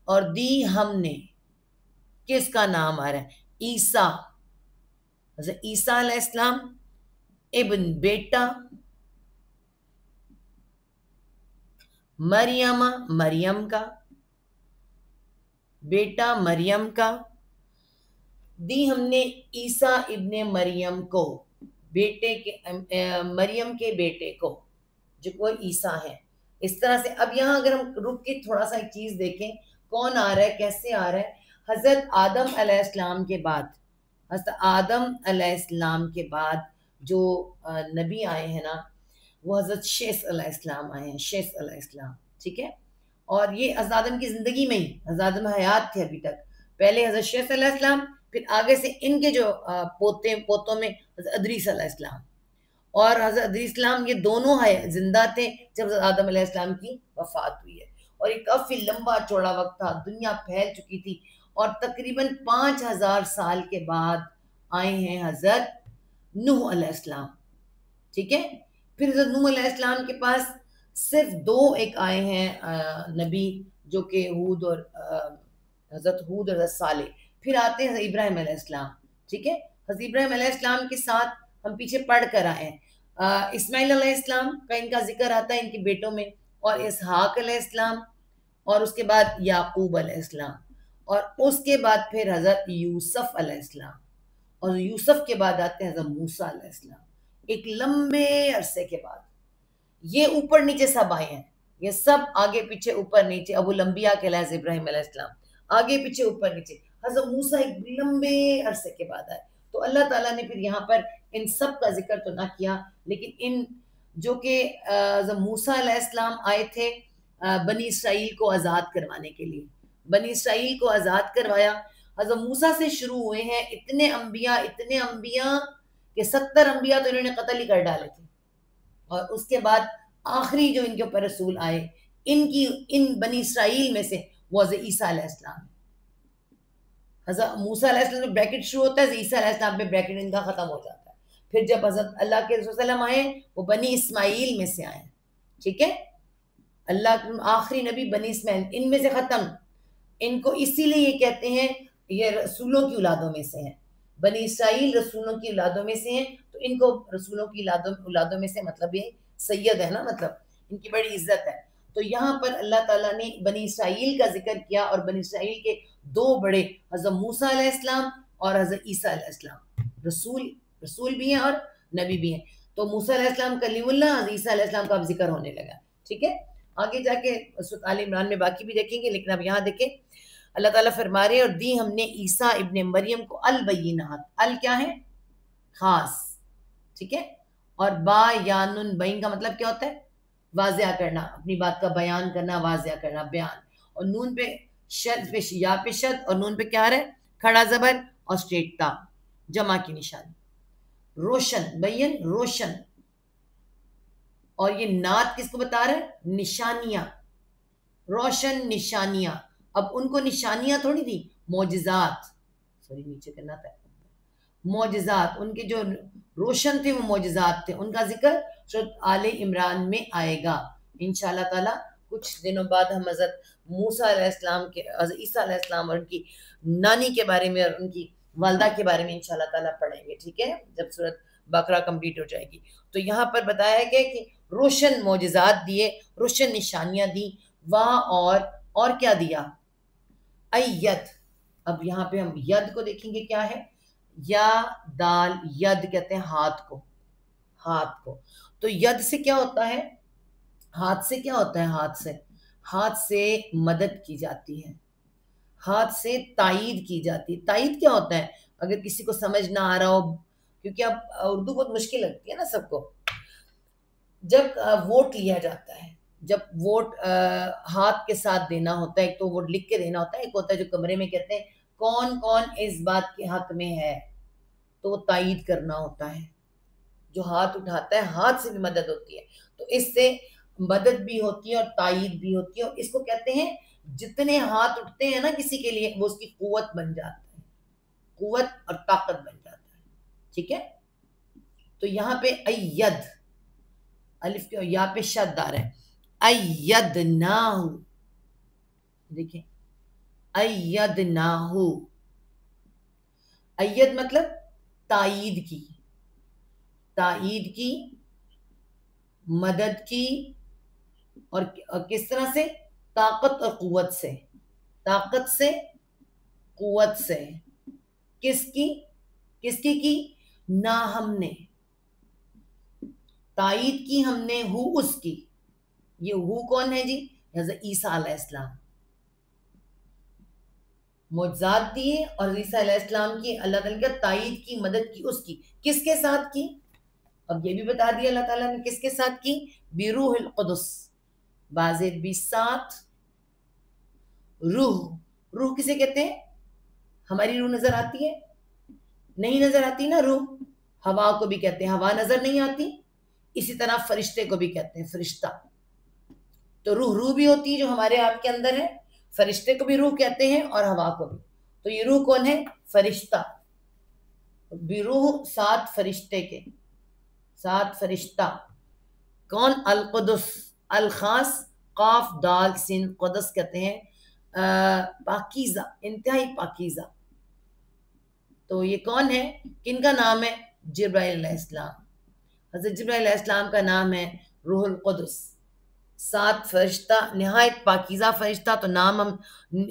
اور دی ہم نے، کس کا نام آ رہا ہے، عیسیٰ، حضرت عیسیٰ علیہ السلام، ابن بیٹا، مریم مریم کا، بیٹا مریم کا، دی ہم نے عیسیٰ ابن مریم کو، بیٹے کے، مریم کے بیٹے کو، جو کوئی عیسیٰ ہے. اس طرح سے اب یہاں اگر ہم رک کے تھوڑا سا ایک چیز دیکھیں، کون آ رہا ہے، کیسے آ رہا ہے، حضرت آدم علیہ السلام کے بعد، حضرت آدم علیہ السلام کے بعد جو نبی آئے ہیں نا، وہ حضرت شیث علیہ السلام آئے ہیں، شیث علیہ السلام، ٹھیک ہے. اور یہ حضرت آدم کی زندگی میں ہی، حضرت آدم حیات تھے ابھی تک، پہلے حضرت شیث علیہ السلام، پھر آگے سے ان کے جو پوتوں میں حضرت ادریس علیہ السلام، اور حضرت ادریس السلام، یہ دونوں زندہ تھے جب حضرت آدم علیہ السلام کی وفات ہوئی ہے، اور ایک کافی لمبا چوڑا وقت تھا، دنیا پھیل چکی تھی، اور تقریباً 5000 سال کے بعد آئے ہیں حضرت نوح علیہ السلام، ٹھیک ہے. پھر حضرت نوح علیہ السلام کے پاس صرف 2 ایک آئے ہیں نبی، جو کہ ہود اور حضرت ہود اور حضرت صالح. پھر آتے ہیں حضرت ابراہیم علیہ السلام، ٹھیک ہے. حضرت ابراہیم علیہ السلام کے ساتھ ہم پیچھے پڑھ کر آئے ہیں، اسماعیل علیہ السلام کا ان کا ذکر آتا ہے ان کے بیٹوں میں، اور اسحاق علیہ السلام، اور اس کے بعد یعقوب علیہ السلام، اور اس کے بعد پھر حضرت یوسف علیہ السلام، اور یوسف کے بعد آتے ہیں حضرت موسیٰ علیہ السلام. ایک لمبے عرصے کے بعد یہ اوپر نیچے سب آئے ہیں، یہ سب آگے پیچھے اوپر نیچے، ابو الانبیاء کہلائے حضرت ابراہیم علیہ السلام، آگے پیچھے اوپر نیچے. حضرت موسیٰ ایک لمبے عرصے کے بعد آئے. تو اللہ تعالیٰ نے پھر یہاں پر ان سب کا ذکر تو نہ کیا، لیکن ان جو کہ حضرت موسیٰ علیہ السلام آئے تھے بنی اسرائیل کو آزاد کروانے کے لیے، بنی اسرائیل کو آزاد کروایا. حضرت موسیٰ سے شروع ہوئے ہیں اتنے انبیاء کہ 70 انبیاء تو انہوں نے قتل ہی کر ڈالے تھے، اور اس کے بعد آخری جو ان کے اوپر رسول آئے ان بنی اسرائیل میں سے وہ حضرت عیسیٰ علیہ السلام ہے. حضرت موسیٰ علیہ السلام میں بریکٹ شروع ہوتا ہے، حضرت عیسیٰ علیہ السلام پہ بریکٹ ان کا ختم ہو جاتا ہے. پھر جب حضرت اللہ کے رسول صلی اللہ علیہ وسلم آئے، وہ بنی اسماعیل میں سے آئے، ٹھیک ہے. اللہ کے آخری نبی بنی اسماعیل، ان میں سے ختم. ان کو اسی لیے یہ کہتے ہیں یہ رسولوں کی اولادوں میں سے ہیں، بنی اسرائیل رسولوں کی اولادوں میں سے ہیں، تو ان کو رسولوں کی اولادوں میں سے مطلب یہ سید ہے نا، مطلب ان کی بڑی عزت ہے. تو یہاں پر اللہ تعالیٰ نے بنی اسرائیل کا ذکر کیا، اور بنی اسرائیل کے 2 حضرت موسیٰ علیہ السلام اور حضرت عیسیٰ علیہ السلام رسول بھی ہیں، اور نبی بھی ہیں. تو موسیٰ علیہ السلام کلیم اللہ، عیسیٰ علیہ السلام کا اب ذکر ہونے لگا. ٹھیک ہے، آگے جا کے سورۃ آل عمران میں باقی بھی دیکھیں گے، لیکن اب یہاں دیکھیں اللہ تعالیٰ فرما رہے ہیں اور دی ہم نے عیسیٰ ابن مریم کو البینات. ال کیا ہے؟ خاص. ٹھیک ہے، اور با یانن، بین کا مطلب کیا ہوتا ہے؟ واضح کرنا، اپنی بات کا بیان کرنا، واضح کرنا، بیان. اور نون پہ شد پہ یا پہ شد، اور نون پہ کیا رہے؟ کھڑا زبر اور اسٹریٹ تا، جمع کی نشانی. روشن، بین روشن. اور یہ نعت کس کو بتا رہا ہے؟ نشانیاں، روشن نشانیاں. اب ان کو نشانیاں تھوڑی تھی، معجزات، سوری نیچے کرنا تھا، معجزات. ان کے جو روشن تھے وہ معجزات تھے. ان کا ذکر سورۃ آل عمران میں آئے گا انشاءاللہ تعالی. کچھ دنوں بعد ہم حضرت موسیٰ علیہ السلام کے، حضرت عیسیٰ علیہ السلام اور ان کی نانی کے بارے میں اور ان کی والدہ کے بارے میں انشاءاللہ تعالی پڑھیں گے. ٹھیک ہے، جب سورۃ بقرہ کمپلیٹ ہو جائے گی. تو یہاں پر بتایا گیا کہ روشن معجزات دیے، روشن نشانیاں دی. وہاں اور کیا دیا؟ ید. اب یہاں پہ ہم ید کو دیکھیں گے کیا ہے. یا دال، ید کہتے ہیں ہاتھ کو، ہاتھ کو. تو ید سے کیا ہوتا ہے؟ ہاتھ سے کیا ہوتا ہے؟ ہاتھ سے مدد کی جاتی ہے، ہاتھ سے تائید کی جاتی ہے. تائید کیا ہوتا ہے؟ اگر کسی کو سمجھ نہ آ رہا ہو، کیونکہ اب اردو بہت مشکل لگتی ہے نا سب کو. جب ووٹ لیا جاتا ہے، جب ووٹ ہاتھ کے ساتھ دینا ہوتا ہے، ایک تو ووٹ لکھ کے دینا ہوتا ہے، ایک ہوتا ہے جو کمرے میں کہتے ہیں کون کون اس بات کے حق میں ہے، تو وہ تائید کرنا ہوتا ہے. جو ہاتھ اٹھاتا ہے، ہاتھ سے بھی مدد ہوتی ہے. تو اس سے مدد بھی ہوتی ہے اور تائید بھی ہوتی ہے. اور اس کو کہتے ہیں جتنے ہاتھ اٹھتے ہیں نا کسی کے لیے، وہ اس کی قوت بن جاتا ہے، قوت اور طاقت بن جاتا ہے. ٹھیک ہے، تو یہاں پہ اید، الف کے یا پہ شد آ رہا ہے. ایدناہو، دیکھیں ایدناہو. اید مطلب تائید کی، تائید کی، مدد کی. اور کس طرح سے؟ طاقت اور قوت سے، طاقت سے، قوت سے. کس کی نہ ہم نے تائید کی، ہم نے ہو اس کی. یہ ہو کون ہے جی؟ حضرت عیسیٰ علیہ السلام. معجزات دیے اور عیسیٰ علیہ السلام کی اللہ تعالیٰ کی تائید کی، مدد کی اس کی. کس کے ساتھ کی؟ اب یہ بھی بتا دیا اللہ تعالیٰ نے کس کے ساتھ کی. بروح القدس. بازید بھی ساتھ. روح کسے کہتے ہیں؟ ہماری روح نظر آتی ہے؟ نہیں نظر آتی نا روح. ہوا کو بھی کہتے ہیں، ہوا نظر نہیں آتی. اسی طرح فرشتے کو بھی کہتے ہیں فرشتہ. تو روح بھی ہوتی ہے جو ہمارے آپ کے اندر ہے. فرشتے کو بھی روح کہتے ہیں اور ہوا کو بھی. تو یہ روح کون ہے؟ فرشتہ. بروح ساتھ فرشتے کے، ساتھ فرشتہ. کون؟ القدس. الخاص، قاف دال سین، قدس کہتے ہیں پاکیزہ، انتہائی پاکیزہ. تو یہ کون ہے؟ کن کا نام ہے؟ جبرائیل علیہ السلام. حضرت جبرائیل علیہ السلام کا نام ہے روح القدس. سات فرشتہ، نہایت پاکیزہ فرشتہ. تو نام ہم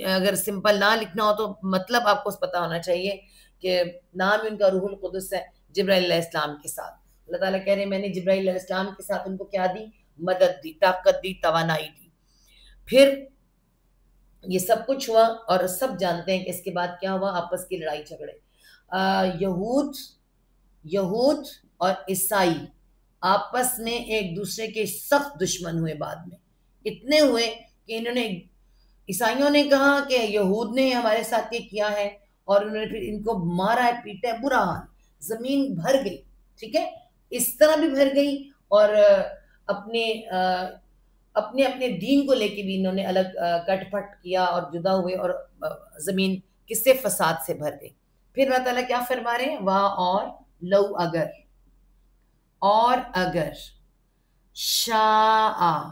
اگر سمپل نہ لکھنا ہو تو مطلب آپ کو پتا ہونا چاہیے کہ نام ان کا روح القدس ہے. جبرائیل علیہ السلام کے ساتھ اللہ تعالیٰ کہہ رہے ہیں میں نے جبرائیل علیہ السلام کے ساتھ ان کو کیا دی؟ مدد دی، طاقت دی، توانائی دی. پھر یہ سب کچھ ہوا اور سب جانتے ہیں کہ اس کے بعد کیا ہوا؟ آپس کی لڑائی جھگڑے. یہود اور عیسائی آپس میں ایک دوسرے کے سخت دشمن ہوئے. بعد میں اتنے ہوئے کہ انہوں نے، عیسائیوں نے کہا کہ یہود نے ہمارے ساتھ یہ کیا ہے، اور انہوں نے پھر ان کو مارا ہے، پیٹا ہے، برا حال. زمین بھر گئی. ٹھیک ہے، اس طرح بھی بھر گئی اور اپنے دین کو لے کے بھی انہوں نے الگ کٹ پھٹ کیا اور جدا ہوئے، اور زمین کس سے؟ فساد سے بھر گئی. پھر اللہ تعالیٰ کیا فرما رہے ہیں؟ اور لو اگر شاء،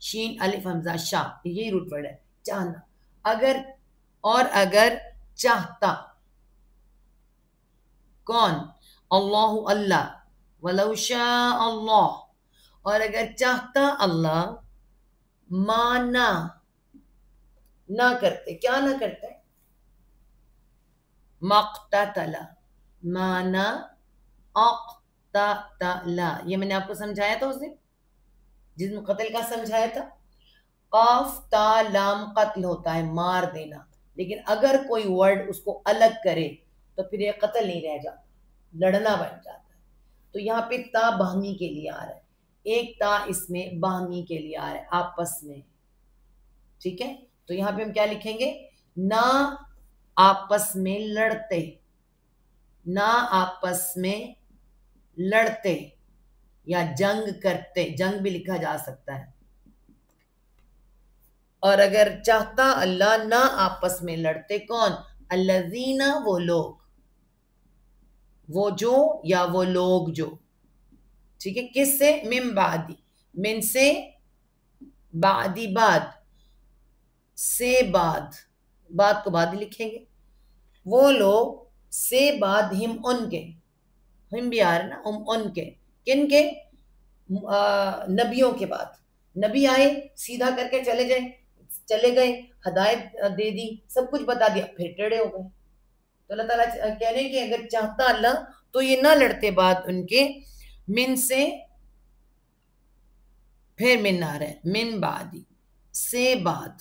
شین الف حمزہ شاء، یہی روٹ ورڈ ہے، چاہنا. اگر چاہتا. کون؟ اللہ. ولو شاء اللہ، اور اگر چاہتا اللہ، نہ کرتے. کیا نہ کرتے؟ مقتتل. مانا تا لا، یہ میں نے آپ کو سمجھایا تھا اس دن جس میں قتل کا سمجھایا تھا. قاف تا لام قتل ہوتا ہے، مار دینا، لیکن اگر کوئی ورڈ اس کو الگ کرے تو پھر یہ قتل نہیں رہ جاتا، لڑنا بن جاتا ہے. تو یہاں پہ تا باہمی کے لیے آ رہا ہے، ایک تا اس میں باہمی کے لیے آ رہا ہے، آپس میں. ٹھیک ہے، تو یہاں پہ ہم کیا لکھیں گے؟ نہ آپس میں لڑتے، نہ آپس میں لڑتے یا جنگ کرتے، جنگ بھی لکھا جا سکتا ہے. اور اگر چاہتا اللہ نہ آپس میں لڑتے، کون؟ الذین، وہ لوگ، وہ جو یا وہ لوگ جو. ٹھیک ہے، کس سے؟ من بعدی، من سے، بعدی بعد، سے بعد، بعد کو بعد ہی لکھیں گے. وہ لوگ سے بعد، ہم ان کے، ہم بھی آ رہے نا، ہم ان کے، کن کے؟ نبیوں کے بعد. نبی آئے سیدھا کر کے چلے گئے، ہدایت دے دی، سب کچھ بتا دیا، پھر ٹیڑے ہو گئے. تو اللہ تعالیٰ کہہ رہے ہیں کہ اگر چاہتا اللہ تو یہ نہ لڑتے بعد ان کے، من سے، پھر من آ رہا ہے، من بعدی، سے بعد،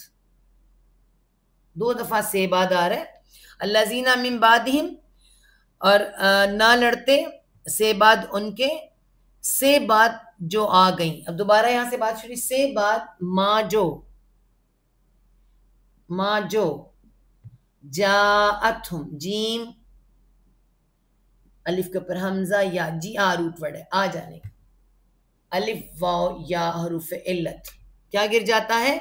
دو دفعہ سے بعد آ رہا ہے. الذین من بعدہم، اور نہ لڑتے سے بعد ان کے، سے بعد جو آ گئیں. اب دوبارہ یہاں سے بات شروع، سے بعد ما جو، ما جو، جاءتہم، جیم الف کے اوپر حمزہ یا، جی آ روٹ ورڈ ہے، آ جانے، الف واو یا حروف علت، کیا گر جاتا ہے؟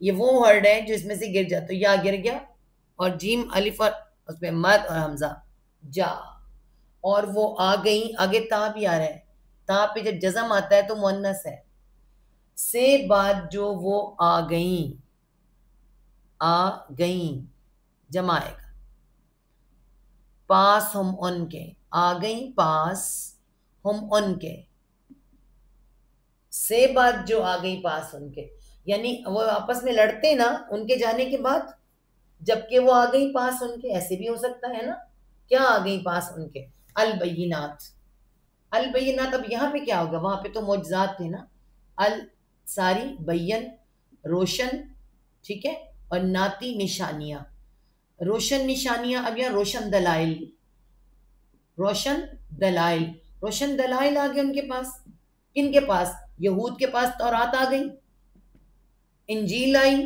یہ وہ ورڈ ہے جو اس میں سے گر جاتا ہے، یا گر گیا اور جیم الف اور اس میں مد اور حمزہ، جا. اور وہ آ گئیں، آگے تا بھی آ رہا ہے، تا پہ جب جزم آتا ہے تو مؤنث ہے. سے بعد جو وہ آ گئیں، آ گئیں جمع آئے گا. پاس ہم ان کے، آ گئیں پاس ہم ان کے، سے بعد جو آ گئی پاس ان کے، یعنی وہ آپس میں لڑتے نا ان کے جانے کے بعد، جبکہ وہ آ گئی پاس ان کے، ایسے بھی ہو سکتا ہے نا. کیا آ گئی پاس ان کے؟ البینات. البینات، اب یہاں پہ کیا ہوگا؟ وہاں پہ تو معجزات تھے نا، ساری، بین روشن، ٹھیک ہے، اور ناتی نشانیاں، روشن نشانیاں. اب یہاں روشن دلائل، روشن دلائل، روشن دلائل آ گئے ان کے پاس. کن کے پاس؟ یہود کے پاس تورات آ گئی، انجیل آئی،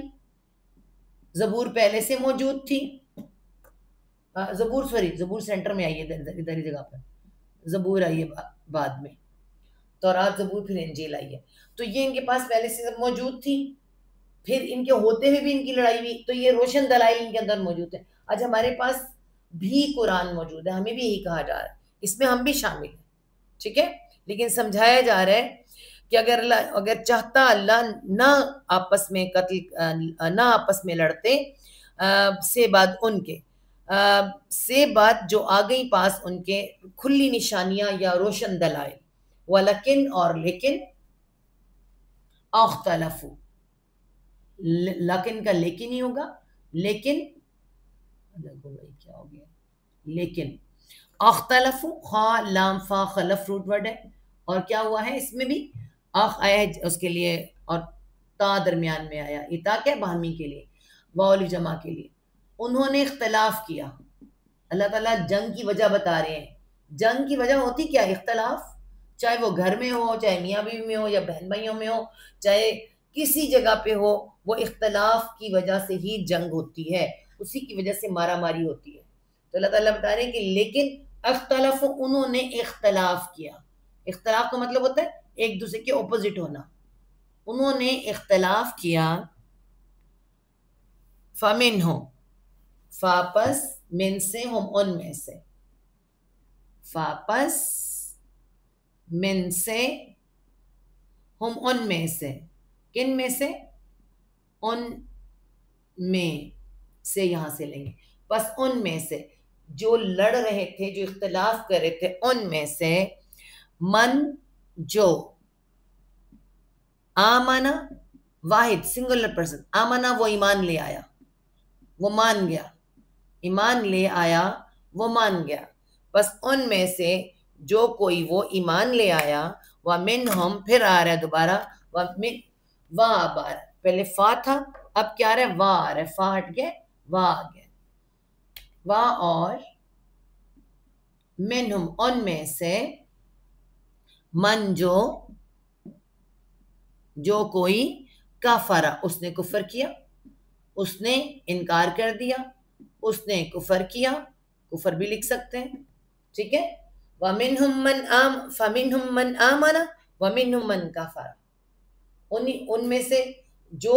زبور پہلے سے موجود تھی، زبور سینٹر میں آئی ہے، ادھر ہی جگہ پر زبور آئی ہے بعد میں، تورات زبور پھر انجیل آئی ہے. تو یہ ان کے پاس پہلے سے سب موجود تھی، پھر ان کے ہوتے ہوئے بھی ان کی لڑائی ہوئی، تو یہ روشن دلائل ان کے اندر موجود ہے. آج ہمارے پاس بھی قرآن موجود ہے، ہمیں بھی یہی کہا جا رہا ہے، اس میں ہم بھی شامل ہیں. ٹھیک ہے، لیکن سمجھایا جا رہا ہے کہ اگر چاہتا اللہ نہ آپس میں نہ آپس میں لڑتے، سے بعد ان کے، سے بعد جو آ گئی پاس ان کے کھلی نشانیاں یا روشن دلائل. ولیکن، اور لیکن، اختلفوا، لیکن کا لیکن ہی ہوگا، لیکن کیا ہو گیا، لیکن اختلفوا، خا لام فا خلف روٹ ورڈ ہے، اور کیا ہوا ہے اس میں بھی؟ اخ آیا ہے اس کے لیے، اور تا درمیان میں آیا، اتا کیا؟ باہمی کے لیے، واو جمع کے لیے. انہوں نے اختلاف کیا. اللہ تعالیٰ جنگ کی وجہ بتا رہے ہیں. جنگ کی وجہ ہوتی کیا؟ اختلاف، چاہے وہ گھر میں ہو، چاہے میاں بیوی میں ہو، یا بہن بھائیوں میں ہو، چاہے کسی جگہ پہ ہو، وہ اختلاف کی وجہ سے ہی جنگ ہوتی ہے، اسی کی وجہ سے مارا ماری ہوتی ہے. تو اللہ تعالیٰ بتا رہے ہیں کہ لیکن اختلاف، انہوں نے اختلاف کیا. اختلاف کا مطلب ہوتا ہے ایک دوسرے کے اپوزٹ ہونا. انہوں نے اختلاف کیا. فَمِنْهُمْ، فاپس، من سے، ہم ان میں سے، فاپس من سے، ہم ان میں سے، کن میں سے؟ ان میں سے، یہاں سے لیں گے. بس ان میں سے جو لڑ رہے تھے، جو اختلاف کر رہے تھے، ان میں سے، من جو، آمنا واحد سنگولر پرسن، آمنا وہ ایمان لے آیا، وہ مان گیا، ایمان لے آیا، وہ مان گیا. بس ان میں سے جو کوئی وہ ایمان لے آیا، وَمِنْهُمْ پھر آ رہا ہے دوبارہ، وا بار پہلے فا تھا، اب کیا آ رہا ہے؟ وا آ رہا ہے، فا ہٹ گیا، وا آ گیا، وا اور منہم ان میں سے، من جو کوئی کفرا اس نے کفر کیا، اس نے انکار کر دیا، اس نے کفر کیا، کفر بھی لکھ سکتے ہیں، ٹھیک ہے، فَمِنْهُمْ مَنْ آمَنَ وَمِنْهُمْ مَنْ كَفَرَ، ان میں سے جو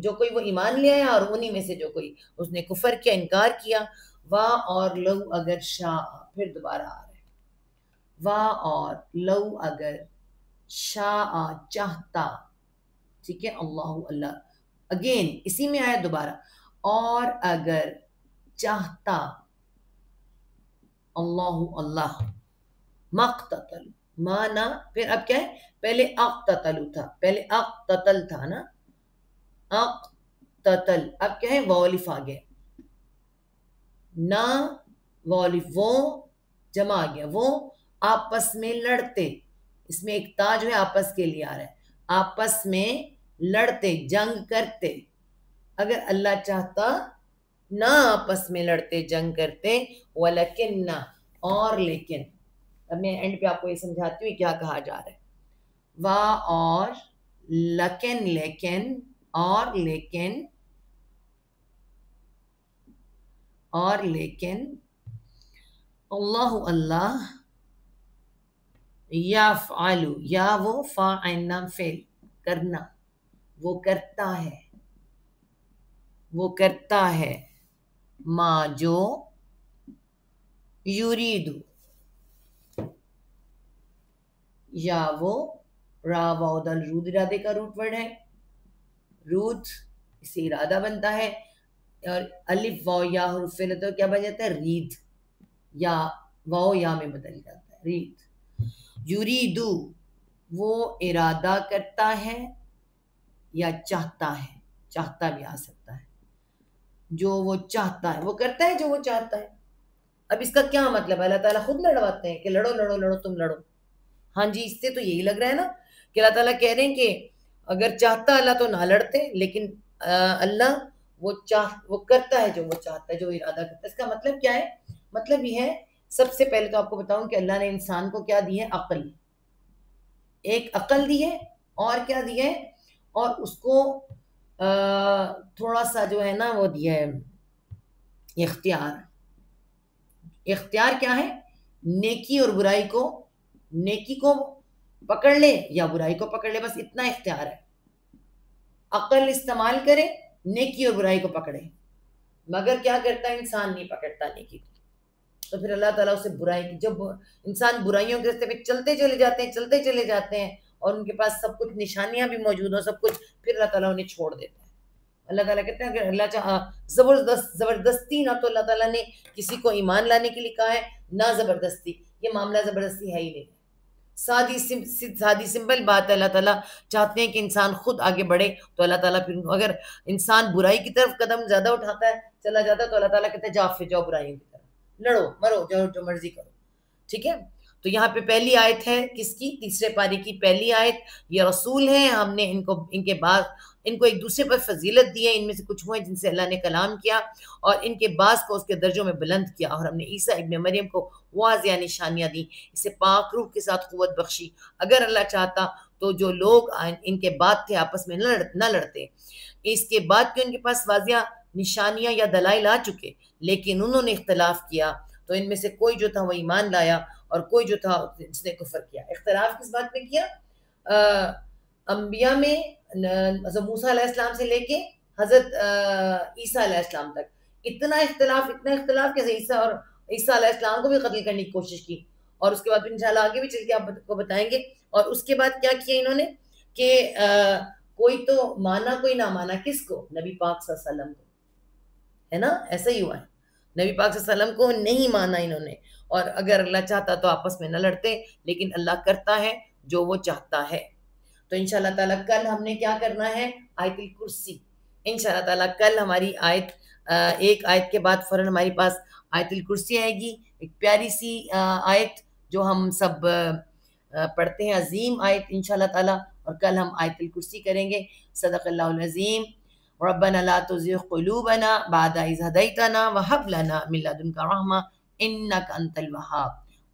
جو کوئی وہ ایمان لے آیا، اور انہی میں سے جو کوئی اس نے کفر کیا، انکار کیا، وا اور لو اگر شاء پھر دوبارہ آ رہے ہیں، وا اور لو اگر شاء چاہتا، ٹھیک ہے، اللہ اگین اسی میں آیا دوبارہ، اور اگر چاہتا اللہ مقتتل مانا، پھر اب کیا ہے؟ پہلے اقتتل تھا، پہلے اقتتل تھا نا، اقتتل، اب کیا ہے؟ وولف آ گیا، نہ وولف، وہ جمع آ گیا، وہ آپس میں لڑتے، اس میں ایک تا جو ہے آپس کے لیے آ رہا ہے، آپس میں لڑتے، جنگ کرتے، اگر اللہ چاہتا نہ آپس میں لڑتے جنگ کرتے، ولیکن اور لیکن، اب میں اینڈ پہ آپ کو یہ سمجھاتی ہوں کیا کہا جا رہا ہے، وا اور لیکن اللہ یفعل، یا وہ فاعل نام فعل کرنا، وہ کرتا ہے ما جو یرید، یا وہ را واو دال رود ارادے کا روٹ ورڈ ہے، رود اس سے ارادہ بنتا ہے، اور الف واو یا حرف فعل تو کیا بن جاتا ہے؟ رید، یا واو یا میں بدل جاتا ہے، رید، یریدو وہ ارادہ کرتا ہے یا چاہتا ہے، چاہتا بھی آ سکتا ہے، جو وہ چاہتا ہے وہ کرتا ہے، جو وہ چاہتا ہے، اب اس کا کیا مطلب ہے؟ اللہ تعالیٰ خود لڑواتے ہیں کہ لڑو لڑو لڑو تم لڑو، ہاں جی، اس سے تو یہی لگ رہا ہے نا کہ اللہ تعالیٰ کہہ رہے ہیں کہ اگر چاہتا اللہ تو نہ لڑتے، لیکن اللہ وہ کرتا ہے جو وہ چاہتا ہے، جو ارادہ کرتا ہے۔ اس کا مطلب کیا ہے؟ مطلب یہ ہے، سب سے پہلے تو آپ کو بتاؤں کہ اللہ نے انسان کو کیا دی ہے؟ عقل، ایک عقل دی ہے، اور کیا دی ہے؟ اور اس کو تھوڑا سا جو ہے نا وہ دیا ہے اختیار کیا ہے؟ نیکی اور برائی کو، نیکی کو پکڑ لے یا برائی کو پکڑ لے، بس اتنا اختیار ہے، عقل استعمال کرے، نیکی اور برائی کو پکڑے، مگر کیا کرتا ہے؟ انسان نہیں پکڑتا نیکی کو، تو پھر اللہ تعالیٰ اسے برائی کی، جب انسان برائیوں کے راستے پہ چلتے چلے جاتے ہیں اور ان کے پاس سب کچھ نشانیاں بھی موجود ہوں، سب کچھ، پھر اللہ تعالیٰ انہیں چھوڑ دیتا ہے۔ اللہ تعالیٰ کہتے ہیں اگر اللہ زبردستی نہ تو اللہ تعالیٰ نے کسی کو ایمان لانے کے لیے کہا ہے، نہ زبردستی، یہ معاملہ زبردستی ہے ہی نہیں، سادی سمپل بات ہے، اللہ تعالیٰ چاہتے ہیں کہ انسان خود آگے بڑھے، تو اللہ تعالیٰ پھر اگر انسان برائی کی طرف قدم زیادہ اٹھاتا ہے، چلا جاتا ہے، تو اللہ تعالیٰ کہتے ہیں جاؤ برائیوں کی طرف، لڑو مرو، جو مرضی کرو، ٹھیک ہے۔ تو یہاں پہ پہلی آیت ہے کس کی؟ تیسرے پارے کی پہلی آیت، یہ رسول ہیں، ہم نے ان کو ایک دوسرے پر فضیلت دی ہے، ان میں سے کچھ ہوئے جن سے اللہ نے کلام کیا، اور ان کے بعض کو اس کے درجوں میں بلند کیا، اور ہم نے عیسیٰ ابن مریم کو واضح نشانیاں دی، اسے پاک روح کے ساتھ قوت بخشی، اگر اللہ چاہتا تو جو لوگ ان کے بعد تھے آپس میں نہ لڑتے، اس کے بعد کہ ان کے پاس واضح نشانیاں یا دلائل آ چکے، لیکن انہوں نے اختلاف کیا، تو ان میں سے کوئی جو تھا وہ ایمان لایا، اور کوئی جو تھا جس نے کفر کیا۔ اختلاف کس بات میں کیا؟ انبیاء میں، حضرت موسیٰ علیہ السلام سے لے کے حضرت عیسیٰ علیہ السلام تک اتنا اختلاف کہ عیسیٰ علیہ السلام کو بھی قتل کرنے کی کوشش کی، اور اس کے بعد انشاءاللہ آگے بھی چل کے آپ کو بتائیں گے، اور اس کے بعد کیا کیا انہوں نے کہ کوئی تو مانا کوئی نہ مانا، کس کو؟ نبی پاک صلی اللہ علیہ وسلم کو، ہے نا، ایسا ہی ہوا ہے، نبی پاک صلی اللہ علیہ وسلم کو نہیں مانا انہوں نے، اور اگر اللہ چاہتا تو آپس میں نہ لڑتے، لیکن اللہ کرتا ہے جو وہ چاہتا ہے۔ تو انشاءاللہ تعالیٰ کل ہم نے کیا کرنا ہے؟ آیت الکرسی انشاءاللہ تعالیٰ کل ہماری آیت ایک آیت کے بعد فوراً ہمارے پاس آیت الکرسی آئے گی، ایک پیاری سی آیت جو ہم سب پڑھتے ہیں، عظیم آیت انشاءاللہ تعالیٰ، اور کل ہم آیت الکرسی کریں گے۔ صدق اللہ العظیم۔ ربنا لا تزغ قلوبنا بعد إذ هديتنا وهب لنا من لدنك رحمة إنك أنت الوهاب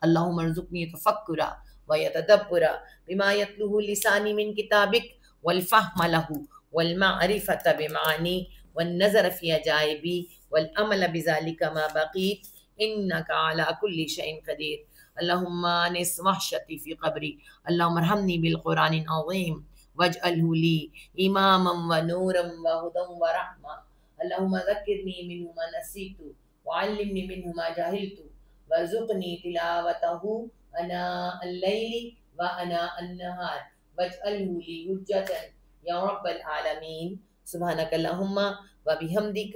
اللهم ارزقني تفكرا ويتدبرا بما يتلوه لساني من كتابك والفهم له والمعرفة بمعاني والنظر في عجائبي والأمل بذلك ما بقيت إنك على كل شيء قدير اللهم انس وحشتي في قبري اللهم ارحمني بالقرآن العظيم واجعله لي إماما ونورا وهدى ورحمة اللهم ذكرني منه ما نسيت وعلمني منه ما جهلت وارزقني تلاوته أناء الليل وأناء النهار واجعله لي حجة يا رب العالمين سبحانك اللهم وبحمدك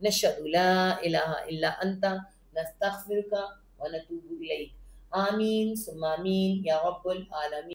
نشهد لا إله إلا أنت نستغفرك ونتوب إليك آمين ثم آمين يا رب العالمين.